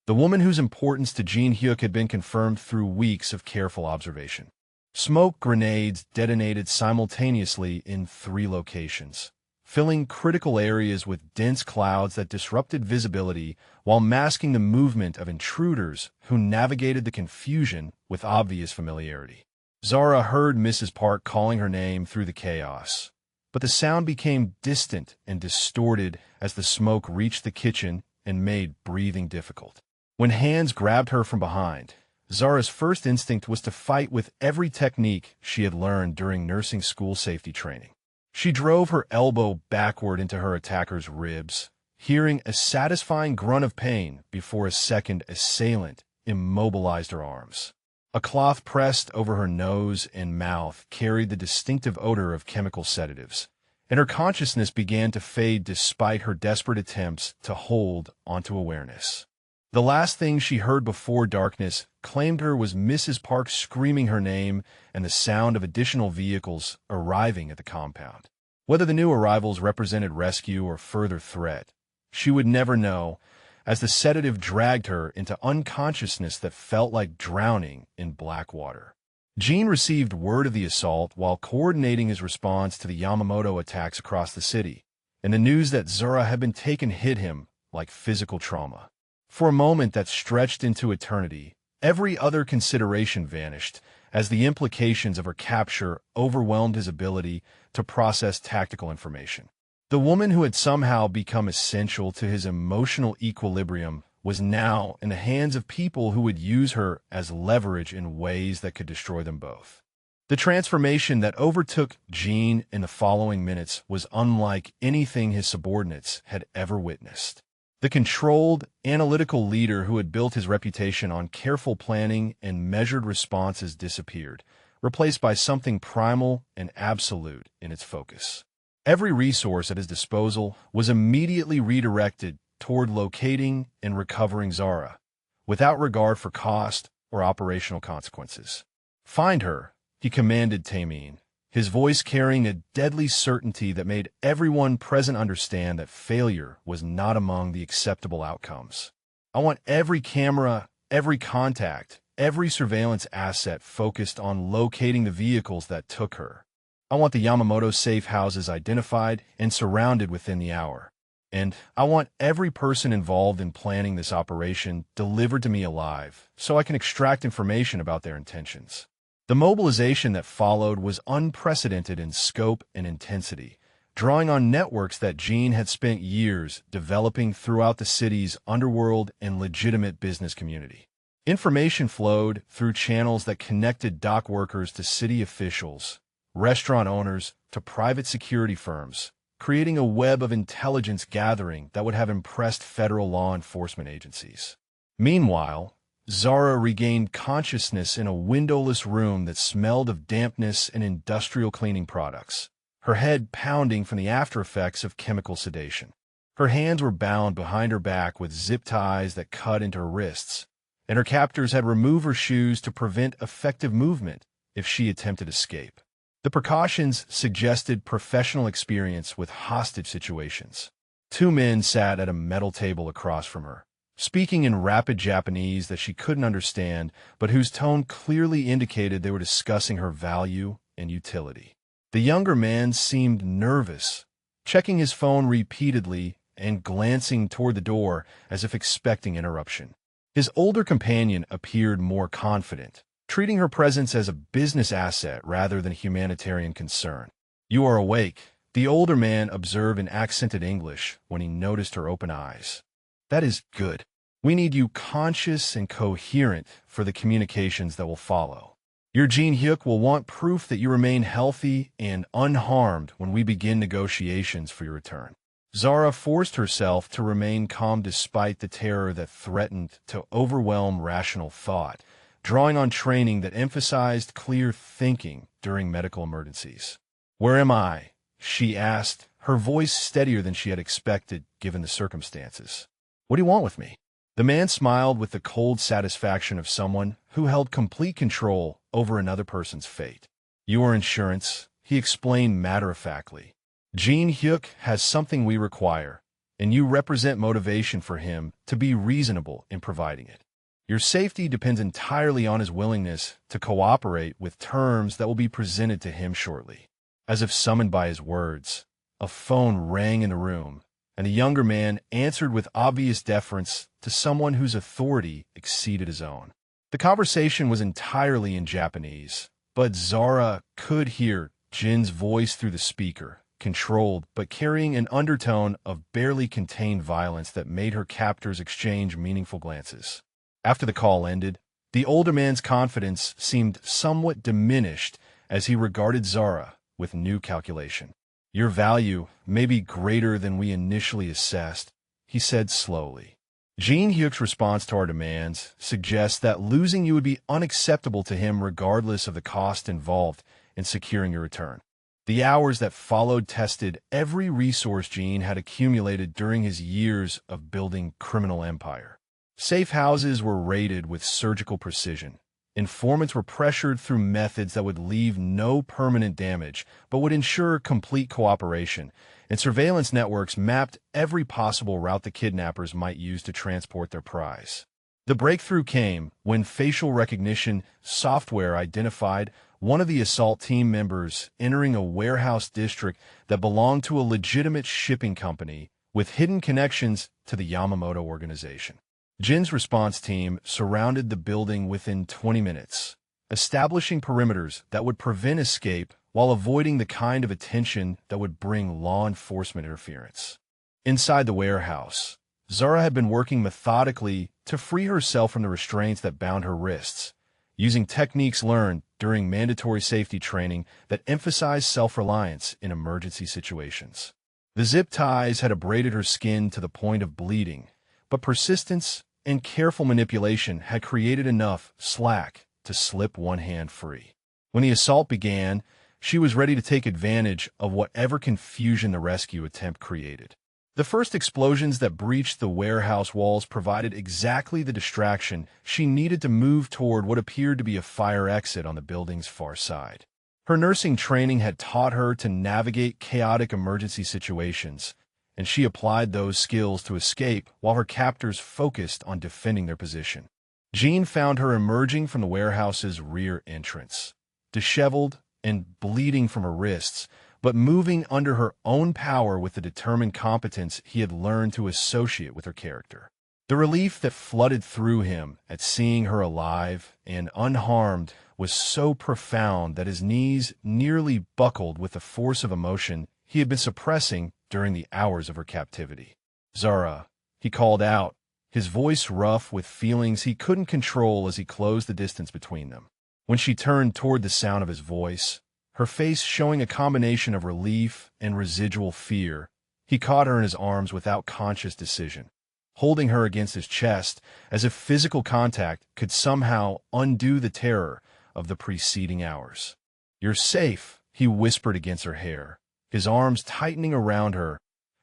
the woman whose importance to Jean Hyuk had been confirmed through weeks of careful observation. Smoke grenades detonated simultaneously in 3 locations, filling critical areas with dense clouds that disrupted visibility while masking the movement of intruders who navigated the confusion with obvious familiarity. Zara heard Mrs. Park calling her name through the chaos, but the sound became distant and distorted as the smoke reached the kitchen and made breathing difficult. When hands grabbed her from behind, Zara's first instinct was to fight with every technique she had learned during nursing school safety training. She drove her elbow backward into her attacker's ribs, hearing a satisfying grunt of pain before a second assailant immobilized her arms. A cloth pressed over her nose and mouth carried the distinctive odor of chemical sedatives, and her consciousness began to fade despite her desperate attempts to hold onto awareness. The last thing she heard before darkness claimed her was Mrs. Park screaming her name and the sound of additional vehicles arriving at the compound. Whether the new arrivals represented rescue or further threat, she would never know, as the sedative dragged her into unconsciousness that felt like drowning in black water. Jean received word of the assault while coordinating his response to the Yamamoto attacks across the city, and the news that Zora had been taken hit him like physical trauma. For a moment that stretched into eternity, every other consideration vanished as the implications of her capture overwhelmed his ability to process tactical information. The woman who had somehow become essential to his emotional equilibrium was now in the hands of people who would use her as leverage in ways that could destroy them both. The transformation that overtook Jean in the following minutes was unlike anything his subordinates had ever witnessed. The controlled, analytical leader who had built his reputation on careful planning and measured responses disappeared, replaced by something primal and absolute in its focus. Every resource at his disposal was immediately redirected toward locating and recovering Zara, without regard for cost or operational consequences. "Find her," he commanded Tameen, his voice carrying a deadly certainty that made everyone present understand that failure was not among the acceptable outcomes. "I want every camera, every contact, every surveillance asset focused on locating the vehicles that took her. I want the Yamamoto safe houses identified and surrounded within the hour. And I want every person involved in planning this operation delivered to me alive, so I can extract information about their intentions." The mobilization that followed was unprecedented in scope and intensity, drawing on networks that Jean had spent years developing throughout the city's underworld and legitimate business community. Information flowed through channels that connected dock workers to city officials, restaurant owners to private security firms, creating a web of intelligence gathering that would have impressed federal law enforcement agencies. Meanwhile, Zara regained consciousness in a windowless room that smelled of dampness and industrial cleaning products, her head pounding from the aftereffects of chemical sedation. Her hands were bound behind her back with zip ties that cut into her wrists, and her captors had removed her shoes to prevent effective movement if she attempted escape. The precautions suggested professional experience with hostage situations. Two men sat at a metal table across from her, speaking in rapid Japanese that she couldn't understand, but whose tone clearly indicated they were discussing her value and utility. The younger man seemed nervous, checking his phone repeatedly and glancing toward the door as if expecting interruption. His older companion appeared more confident, treating her presence as a business asset rather than a humanitarian concern. "You are awake," the older man observed in accented English when he noticed her open eyes. "That is good. We need you conscious and coherent for the communications that will follow. Your Jean Hyuk will want proof that you remain healthy and unharmed when we begin negotiations for your return." Zara forced herself to remain calm despite the terror that threatened to overwhelm rational thought, drawing on training that emphasized clear thinking during medical emergencies. "Where am I?" she asked, her voice steadier than she had expected given the circumstances. "What do you want with me?" The man smiled with the cold satisfaction of someone who held complete control over another person's fate. "Your insurance," he explained matter-of-factly. "Jean Hyuk has something we require, and you represent motivation for him to be reasonable in providing it. Your safety depends entirely on his willingness to cooperate with terms that will be presented to him shortly." As if summoned by his words, a phone rang in the room, and the younger man answered with obvious deference to someone whose authority exceeded his own. The conversation was entirely in Japanese, but Zara could hear Jin's voice through the speaker, controlled but carrying an undertone of barely contained violence that made her captors exchange meaningful glances. After the call ended, the older man's confidence seemed somewhat diminished as he regarded Zara with new calculation. "Your value may be greater than we initially assessed," he said slowly. Jean Huick's response to our demands suggests that losing you would be unacceptable to him regardless of the cost involved in securing your return. The hours that followed tested every resource Jean had accumulated during his years of building criminal empire. Safe houses were raided with surgical precision. Informants were pressured through methods that would leave no permanent damage, but would ensure complete cooperation, and surveillance networks mapped every possible route the kidnappers might use to transport their prize. The breakthrough came when facial recognition software identified one of the assault team members entering a warehouse district that belonged to a legitimate shipping company with hidden connections to the Yamamoto organization. Jin's response team surrounded the building within 20 minutes, establishing perimeters that would prevent escape while avoiding the kind of attention that would bring law enforcement interference. Inside the warehouse, Zara had been working methodically to free herself from the restraints that bound her wrists, using techniques learned during mandatory safety training that emphasized self-reliance in emergency situations. The zip ties had abraded her skin to the point of bleeding, but persistence and careful manipulation had created enough slack to slip one hand free. When the assault began, she was ready to take advantage of whatever confusion the rescue attempt created. The first explosions that breached the warehouse walls provided exactly the distraction she needed to move toward what appeared to be a fire exit on the building's far side. Her nursing training had taught her to navigate chaotic emergency situations, and she applied those skills to escape while her captors focused on defending their position. Jean found her emerging from the warehouse's rear entrance, disheveled and bleeding from her wrists, but moving under her own power with the determined competence he had learned to associate with her character. The relief that flooded through him at seeing her alive and unharmed was so profound that his knees nearly buckled with the force of emotion he had been suppressing during the hours of her captivity. "Zara," he called out, his voice rough with feelings he couldn't control as he closed the distance between them. When she turned toward the sound of his voice, her face showing a combination of relief and residual fear, he caught her in his arms without conscious decision, holding her against his chest as if physical contact could somehow undo the terror of the preceding hours. "You're safe," he whispered against her hair, his arms tightening around her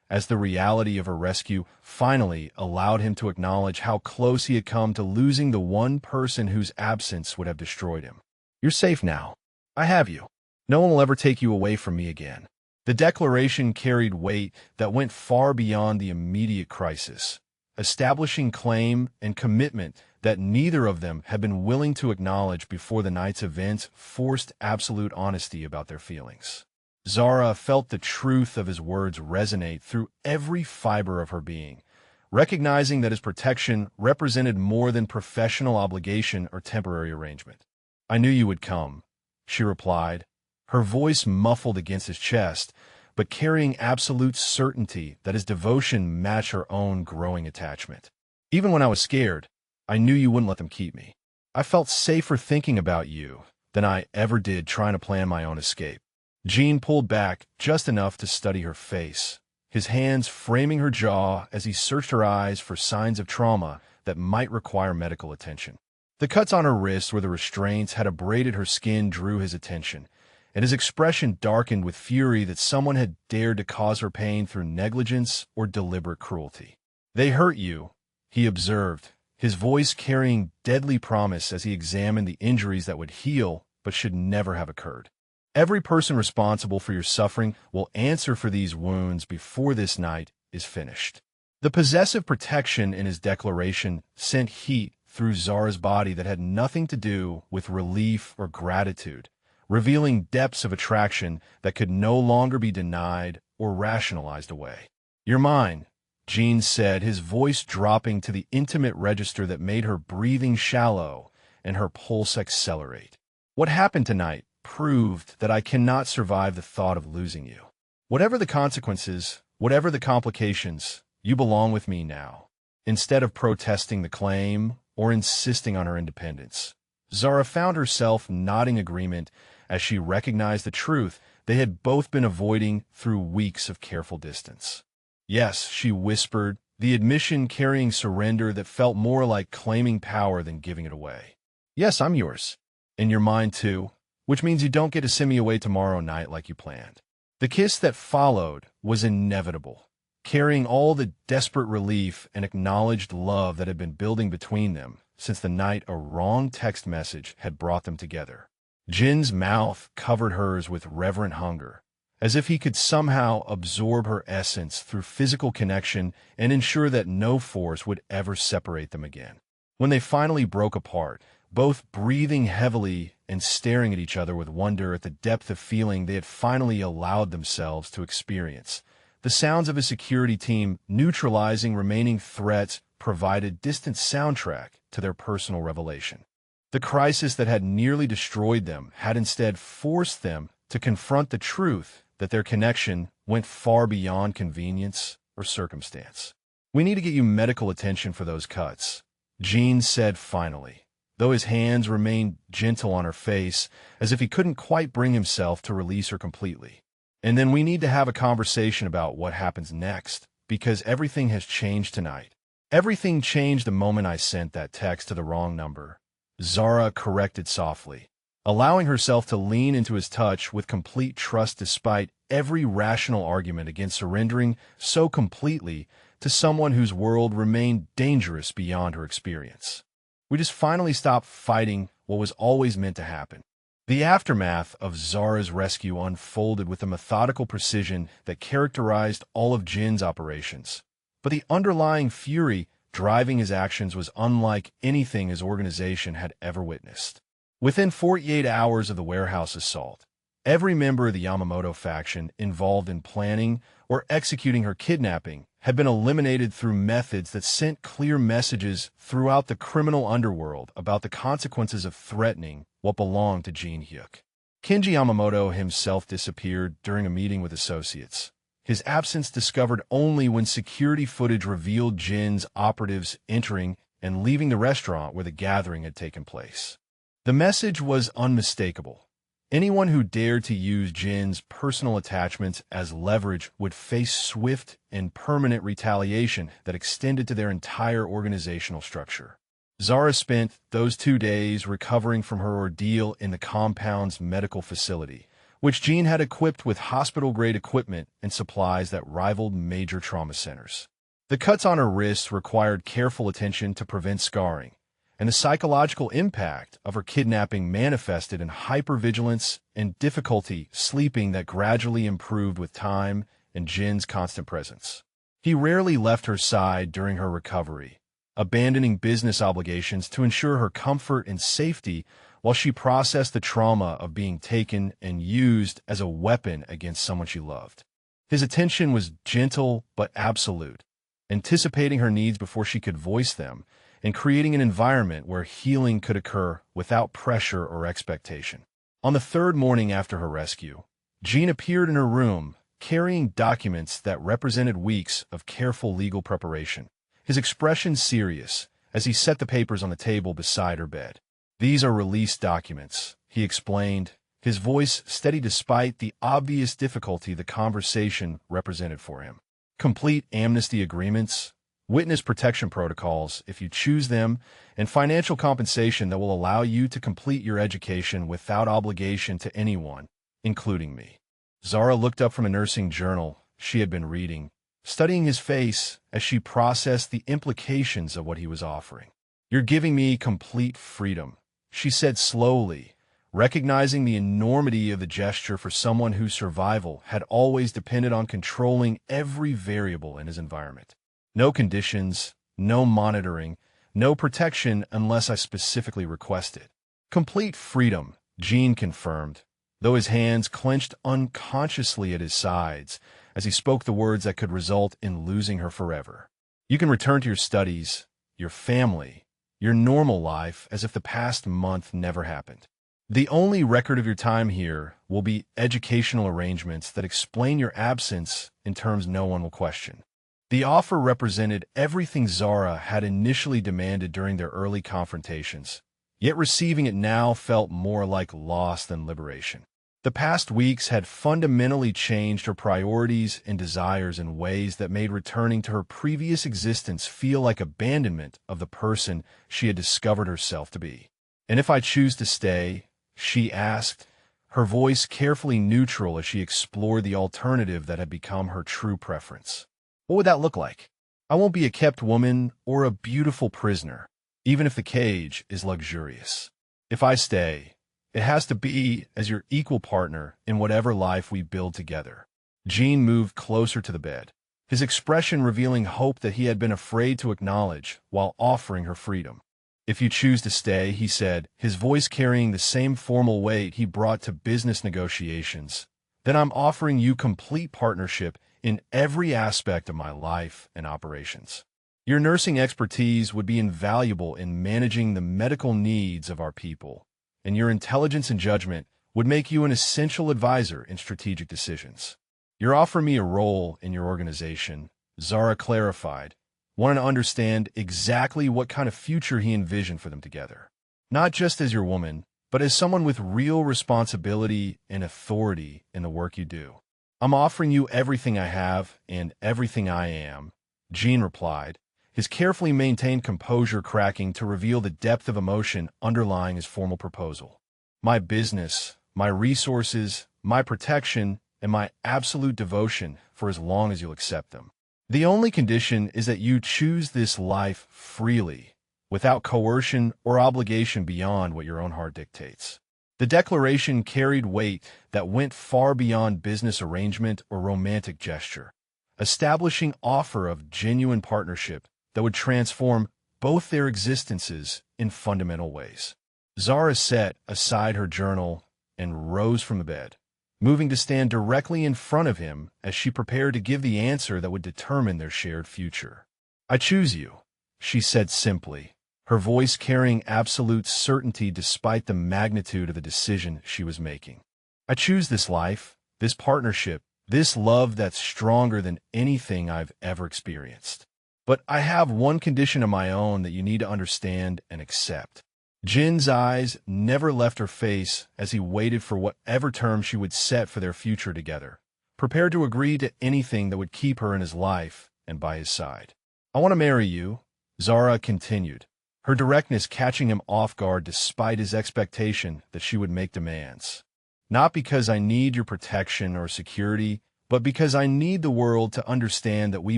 as the reality of her rescue finally allowed him to acknowledge how close he had come to losing the one person whose absence would have destroyed him. "You're safe now. I have you. No one will ever take you away from me again." The declaration carried weight that went far beyond the immediate crisis, establishing claim and commitment that neither of them had been willing to acknowledge before the night's events forced absolute honesty about their feelings. Zara felt the truth of his words resonate through every fiber of her being, recognizing that his protection represented more than professional obligation or temporary arrangement. "I knew you would come," she replied, her voice muffled against his chest, but carrying absolute certainty that his devotion matched her own growing attachment. "Even when I was scared, I knew you wouldn't let them keep me. I felt safer thinking about you than I ever did trying to plan my own escape." Jean pulled back just enough to study her face, his hands framing her jaw as he searched her eyes for signs of trauma that might require medical attention. The cuts on her wrists where the restraints had abraded her skin drew his attention, and his expression darkened with fury that someone had dared to cause her pain through negligence or deliberate cruelty. "They hurt you," he observed, his voice carrying deadly promise as he examined the injuries that would heal but should never have occurred. "Every person responsible for your suffering will answer for these wounds before this night is finished." The possessive protection in his declaration sent heat through Zara's body that had nothing to do with relief or gratitude, revealing depths of attraction that could no longer be denied or rationalized away. "You're mine," Jean said, his voice dropping to the intimate register that made her breathing shallow and her pulse accelerate. "What happened tonight proved that I cannot survive the thought of losing you. Whatever the consequences, whatever the complications, you belong with me now." Instead of protesting the claim or insisting on her independence, Zara found herself nodding agreement as she recognized the truth they had both been avoiding through weeks of careful distance. "Yes," she whispered, the admission carrying surrender that felt more like claiming power than giving it away. Yes, I'm yours. And you're mine too, which means you don't get to send me away tomorrow night like you planned. The kiss that followed was inevitable, carrying all the desperate relief and acknowledged love that had been building between them since the night a wrong text message had brought them together. Jin's mouth covered hers with reverent hunger, as if he could somehow absorb her essence through physical connection and ensure that no force would ever separate them again. When they finally broke apart, both breathing heavily and staring at each other with wonder at the depth of feeling they had finally allowed themselves to experience, the sounds of a security team neutralizing remaining threats provided distant soundtrack to their personal revelation. The crisis that had nearly destroyed them had instead forced them to confront the truth that their connection went far beyond convenience or circumstance. "We need to get you medical attention for those cuts," Jin said finally, though his hands remained gentle on her face, as if he couldn't quite bring himself to release her completely. "And then we need to have a conversation about what happens next, because everything has changed tonight." "Everything changed the moment I sent that text to the wrong number," Zara corrected softly, allowing herself to lean into his touch with complete trust despite every rational argument against surrendering so completely to someone whose world remained dangerous beyond her experience. "We just finally stopped fighting what was always meant to happen." The aftermath of Zara's rescue unfolded with a methodical precision that characterized all of Jin's operations, but the underlying fury driving his actions was unlike anything his organization had ever witnessed. Within 48 hours of the warehouse assault, every member of the Yamamoto faction involved in planning or executing her kidnapping had been eliminated through methods that sent clear messages throughout the criminal underworld about the consequences of threatening what belonged to Jin Hyuk. Kenji Yamamoto himself disappeared during a meeting with associates, his absence discovered only when security footage revealed Jin's operatives entering and leaving the restaurant where the gathering had taken place. The message was unmistakable. Anyone who dared to use Jin's personal attachments as leverage would face swift and permanent retaliation that extended to their entire organizational structure. Zara spent those 2 days recovering from her ordeal in the compound's medical facility, which Jin had equipped with hospital-grade equipment and supplies that rivaled major trauma centers. The cuts on her wrists required careful attention to prevent scarring, and the psychological impact of her kidnapping manifested in hypervigilance and difficulty sleeping that gradually improved with time and Jin's constant presence. He rarely left her side during her recovery, abandoning business obligations to ensure her comfort and safety while she processed the trauma of being taken and used as a weapon against someone she loved. His attention was gentle but absolute, anticipating her needs before she could voice them, and creating an environment where healing could occur without pressure or expectation. On the 3rd morning after her rescue, Jin appeared in her room, carrying documents that represented weeks of careful legal preparation, his expression serious as he set the papers on the table beside her bed. "These are release documents," he explained, his voice steady despite the obvious difficulty the conversation represented for him. "Complete amnesty agreements, witness protection protocols if you choose them, and financial compensation that will allow you to complete your education without obligation to anyone, including me." Zara looked up from a nursing journal she had been reading, studying his face as she processed the implications of what he was offering. "You're giving me complete freedom," she said slowly, recognizing the enormity of the gesture for someone whose survival had always depended on controlling every variable in his environment. "No conditions, no monitoring, no protection unless I specifically request it." "Complete freedom," Jin confirmed, though his hands clenched unconsciously at his sides as he spoke the words that could result in losing her forever. "You can return to your studies, your family, your normal life as if the past month never happened. The only record of your time here will be educational arrangements that explain your absence in terms no one will question." The offer represented everything Zara had initially demanded during their early confrontations, yet receiving it now felt more like loss than liberation. The past weeks had fundamentally changed her priorities and desires in ways that made returning to her previous existence feel like abandonment of the person she had discovered herself to be. "And if I choose to stay?" she asked, her voice carefully neutral as she explored the alternative that had become her true preference. "What would that look like? I won't be a kept woman or a beautiful prisoner, even if the cage is luxurious. If I stay, it has to be as your equal partner in whatever life we build together." Gene moved closer to the bed, his expression revealing hope that he had been afraid to acknowledge while offering her freedom. "If you choose to stay," he said, his voice carrying the same formal weight he brought to business negotiations, "then I'm offering you complete partnership in every aspect of my life and operations. Your nursing expertise would be invaluable in managing the medical needs of our people, and your intelligence and judgment would make you an essential advisor in strategic decisions. You're offering me a role in your organization," Zara clarified, wanting to understand exactly what kind of future he envisioned for them together. "Not just as your woman, but as someone with real responsibility and authority in the work you do. I'm offering you everything I have and everything I am," Gene replied, his carefully maintained composure cracking to reveal the depth of emotion underlying his formal proposal. "My business, my resources, my protection, and my absolute devotion for as long as you'll accept them. The only condition is that you choose this life freely, without coercion or obligation beyond what your own heart dictates." The declaration carried weight that went far beyond business arrangement or romantic gesture, establishing offer of genuine partnership that would transform both their existences in fundamental ways. Zara set aside her journal and rose from the bed, moving to stand directly in front of him as she prepared to give the answer that would determine their shared future. "I choose you," she said simply, her voice carrying absolute certainty despite the magnitude of the decision she was making. "I choose this life, this partnership, this love that's stronger than anything I've ever experienced. But I have one condition of my own that you need to understand and accept." Jin's eyes never left her face as he waited for whatever terms she would set for their future together, prepared to agree to anything that would keep her in his life and by his side. "I want to marry you," Zara continued, her directness catching him off guard despite his expectation that she would make demands. "Not because I need your protection or security, but because I need the world to understand that we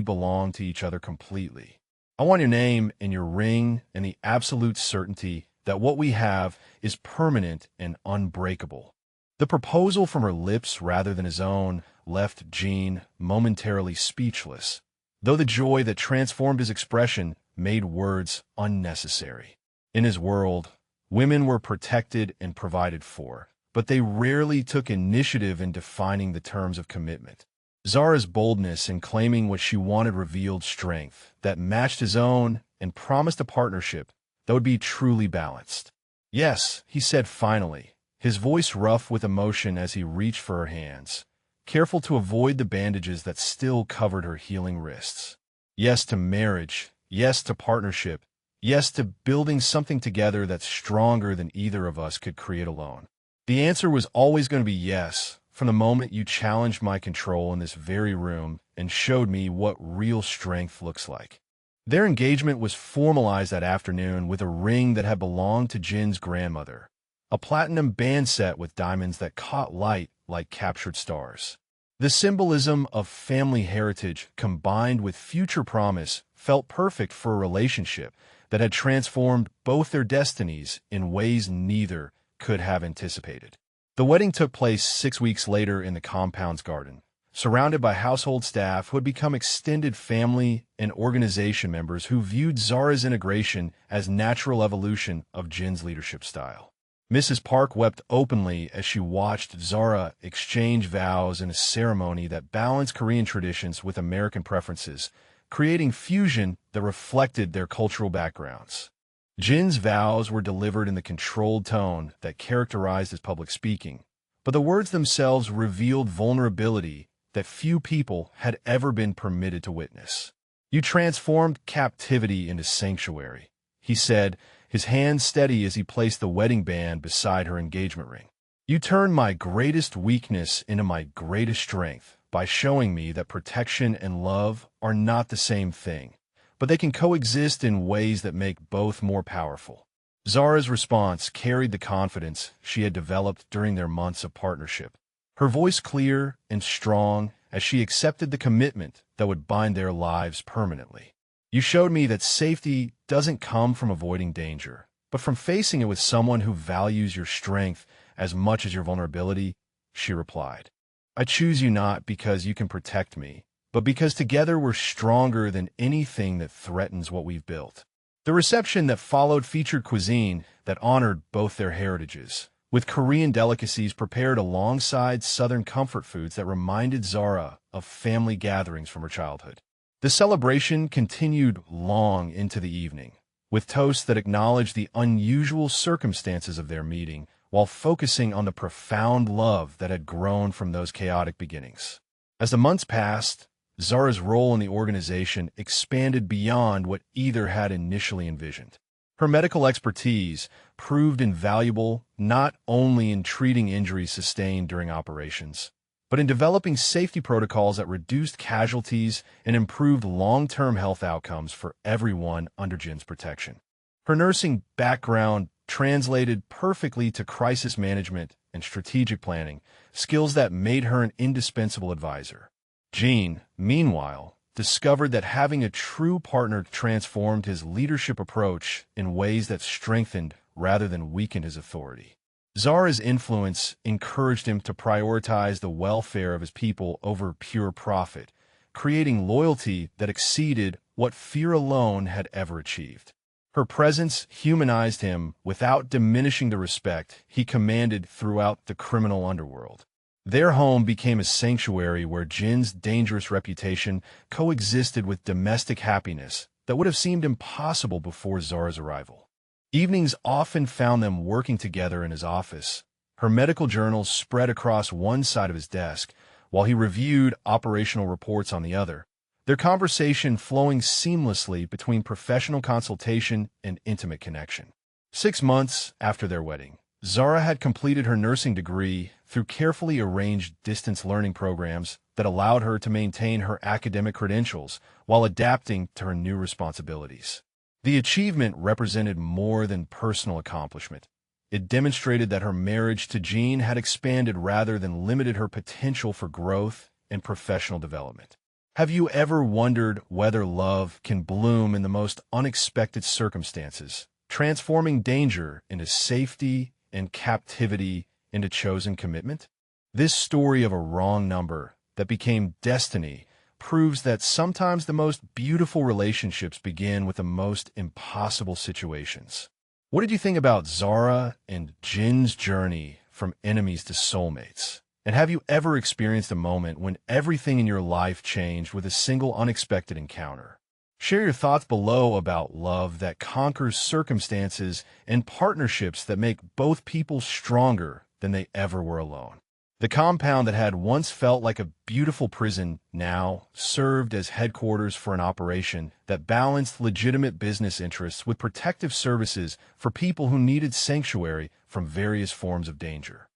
belong to each other completely. I want your name and your ring and the absolute certainty that what we have is permanent and unbreakable." The proposal from her lips rather than his own left Gene momentarily speechless, though the joy that transformed his expression made words unnecessary. In his world, women were protected and provided for, but they rarely took initiative in defining the terms of commitment. Zara's boldness in claiming what she wanted revealed strength that matched his own and promised a partnership that would be truly balanced. "Yes," he said finally, his voice rough with emotion as he reached for her hands, careful to avoid the bandages that still covered her healing wrists. "Yes to marriage, yes to partnership, yes to building something together that's stronger than either of us could create alone. The answer was always going to be yes, from the moment you challenged my control in this very room and showed me what real strength looks like." Their engagement was formalized that afternoon with a ring that had belonged to Jin's grandmother, a platinum band set with diamonds that caught light like captured stars. The symbolism of family heritage combined with future promise felt perfect for a relationship that had transformed both their destinies in ways neither could have anticipated. The wedding took place 6 weeks later in the compound's garden, surrounded by household staff who had become extended family and organization members who viewed Zara's integration as natural evolution of Jin's leadership style. Mrs. Park wept openly as she watched Zara exchange vows in a ceremony that balanced Korean traditions with American preferences, creating fusion that reflected their cultural backgrounds. Jin's vows were delivered in the controlled tone that characterized his public speaking, but the words themselves revealed vulnerability that few people had ever been permitted to witness. "You transformed captivity into sanctuary," he said, his hand steady as he placed the wedding band beside her engagement ring. You turned my greatest weakness into my greatest strength by showing me that protection and love are not the same thing, but they can coexist in ways that make both more powerful. Zara's response carried the confidence she had developed during their months of partnership. Her voice clear and strong as she accepted the commitment that would bind their lives permanently. You showed me that safety doesn't come from avoiding danger, but from facing it with someone who values your strength as much as your vulnerability, she replied. I choose you not because you can protect me, but because together we're stronger than anything that threatens what we've built. The reception that followed featured cuisine that honored both their heritages, with Korean delicacies prepared alongside Southern comfort foods that reminded Zara of family gatherings from her childhood. The celebration continued long into the evening, with toasts that acknowledged the unusual circumstances of their meeting, while focusing on the profound love that had grown from those chaotic beginnings. As the months passed, Zara's role in the organization expanded beyond what either had initially envisioned. Her medical expertise proved invaluable not only in treating injuries sustained during operations, but in developing safety protocols that reduced casualties and improved long-term health outcomes for everyone under Jin's protection. Her nursing background translated perfectly to crisis management and strategic planning, skills that made her an indispensable advisor. Jin, meanwhile, discovered that having a true partner transformed his leadership approach in ways that strengthened rather than weakened his authority. Zara's influence encouraged him to prioritize the welfare of his people over pure profit, creating loyalty that exceeded what fear alone had ever achieved. Her presence humanized him without diminishing the respect he commanded throughout the criminal underworld. Their home became a sanctuary where Jin's dangerous reputation coexisted with domestic happiness that would have seemed impossible before Zara's arrival. Evenings often found them working together in his office, her medical journals spread across one side of his desk, while he reviewed operational reports on the other, their conversation flowing seamlessly between professional consultation and intimate connection. 6 months after their wedding, Zara had completed her nursing degree through carefully arranged distance learning programs that allowed her to maintain her academic credentials while adapting to her new responsibilities. The achievement represented more than personal accomplishment. It demonstrated that her marriage to Jin had expanded rather than limited her potential for growth and professional development. Have you ever wondered whether love can bloom in the most unexpected circumstances, transforming danger into safety and captivity into chosen commitment? This story of a wrong number that became destiny proves that sometimes the most beautiful relationships begin with the most impossible situations. What did you think about Zara and Jin's journey from enemies to soulmates? And have you ever experienced a moment when everything in your life changed with a single unexpected encounter? Share your thoughts below about love that conquers circumstances and partnerships that make both people stronger than they ever were alone. The compound that had once felt like a beautiful prison now served as headquarters for an operation that balanced legitimate business interests with protective services for people who needed sanctuary from various forms of danger.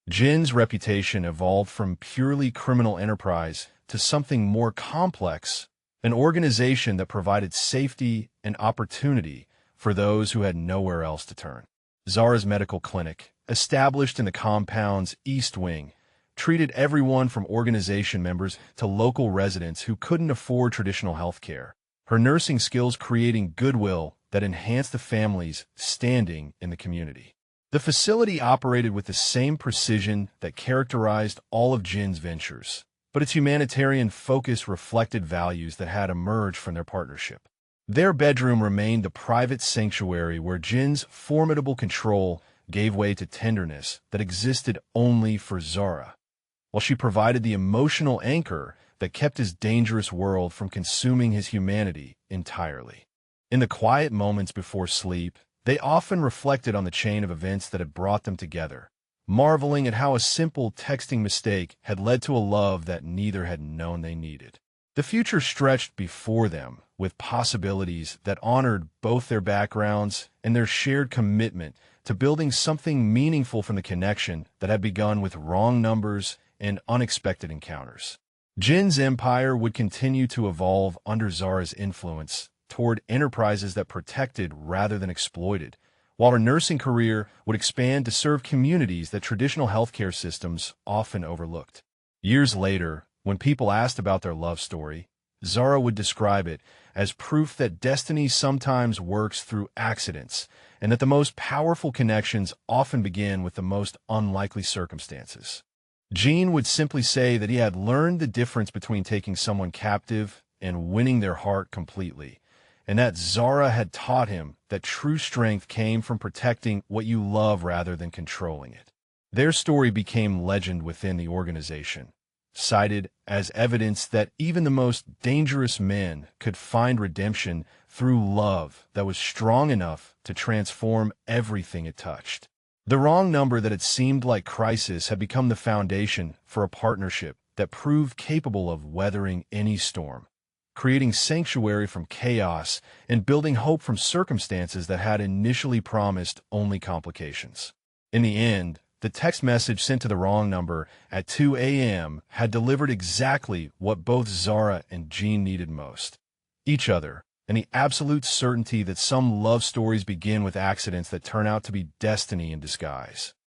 Jin's reputation evolved from purely criminal enterprise to something more complex, an organization that provided safety and opportunity for those who had nowhere else to turn. Zara's medical clinic, established in the compound's East Wing, treated everyone from organization members to local residents who couldn't afford traditional health care, her nursing skills creating goodwill that enhanced the family's standing in the community. The facility operated with the same precision that characterized all of Jin's ventures, but its humanitarian focus reflected values that had emerged from their partnership. Their bedroom remained the private sanctuary where Jin's formidable control gave way to tenderness that existed only for Zara, while she provided the emotional anchor that kept his dangerous world from consuming his humanity entirely. In the quiet moments before sleep, they often reflected on the chain of events that had brought them together, marveling at how a simple texting mistake had led to a love that neither had known they needed. The future stretched before them, with possibilities that honored both their backgrounds and their shared commitment to building something meaningful from the connection that had begun with wrong numbers and unexpected encounters. Jin's empire would continue to evolve under Zara's influence toward enterprises that protected rather than exploited, while her nursing career would expand to serve communities that traditional healthcare systems often overlooked. Years later, when people asked about their love story, Zara would describe it as proof that destiny sometimes works through accidents, and that the most powerful connections often begin with the most unlikely circumstances. Jin would simply say that he had learned the difference between taking someone captive and winning their heart completely, and that Zara had taught him that true strength came from protecting what you love rather than controlling it. Their story became legend within the organization, cited as evidence that even the most dangerous men could find redemption through love that was strong enough to transform everything it touched. The wrong number that had seemed like crisis had become the foundation for a partnership that proved capable of weathering any storm, creating sanctuary from chaos and building hope from circumstances that had initially promised only complications. In the end, the text message sent to the wrong number at 2 a.m. had delivered exactly what both Zara and Jin needed most: each other, and the absolute certainty that some love stories begin with accidents that turn out to be destiny in disguise.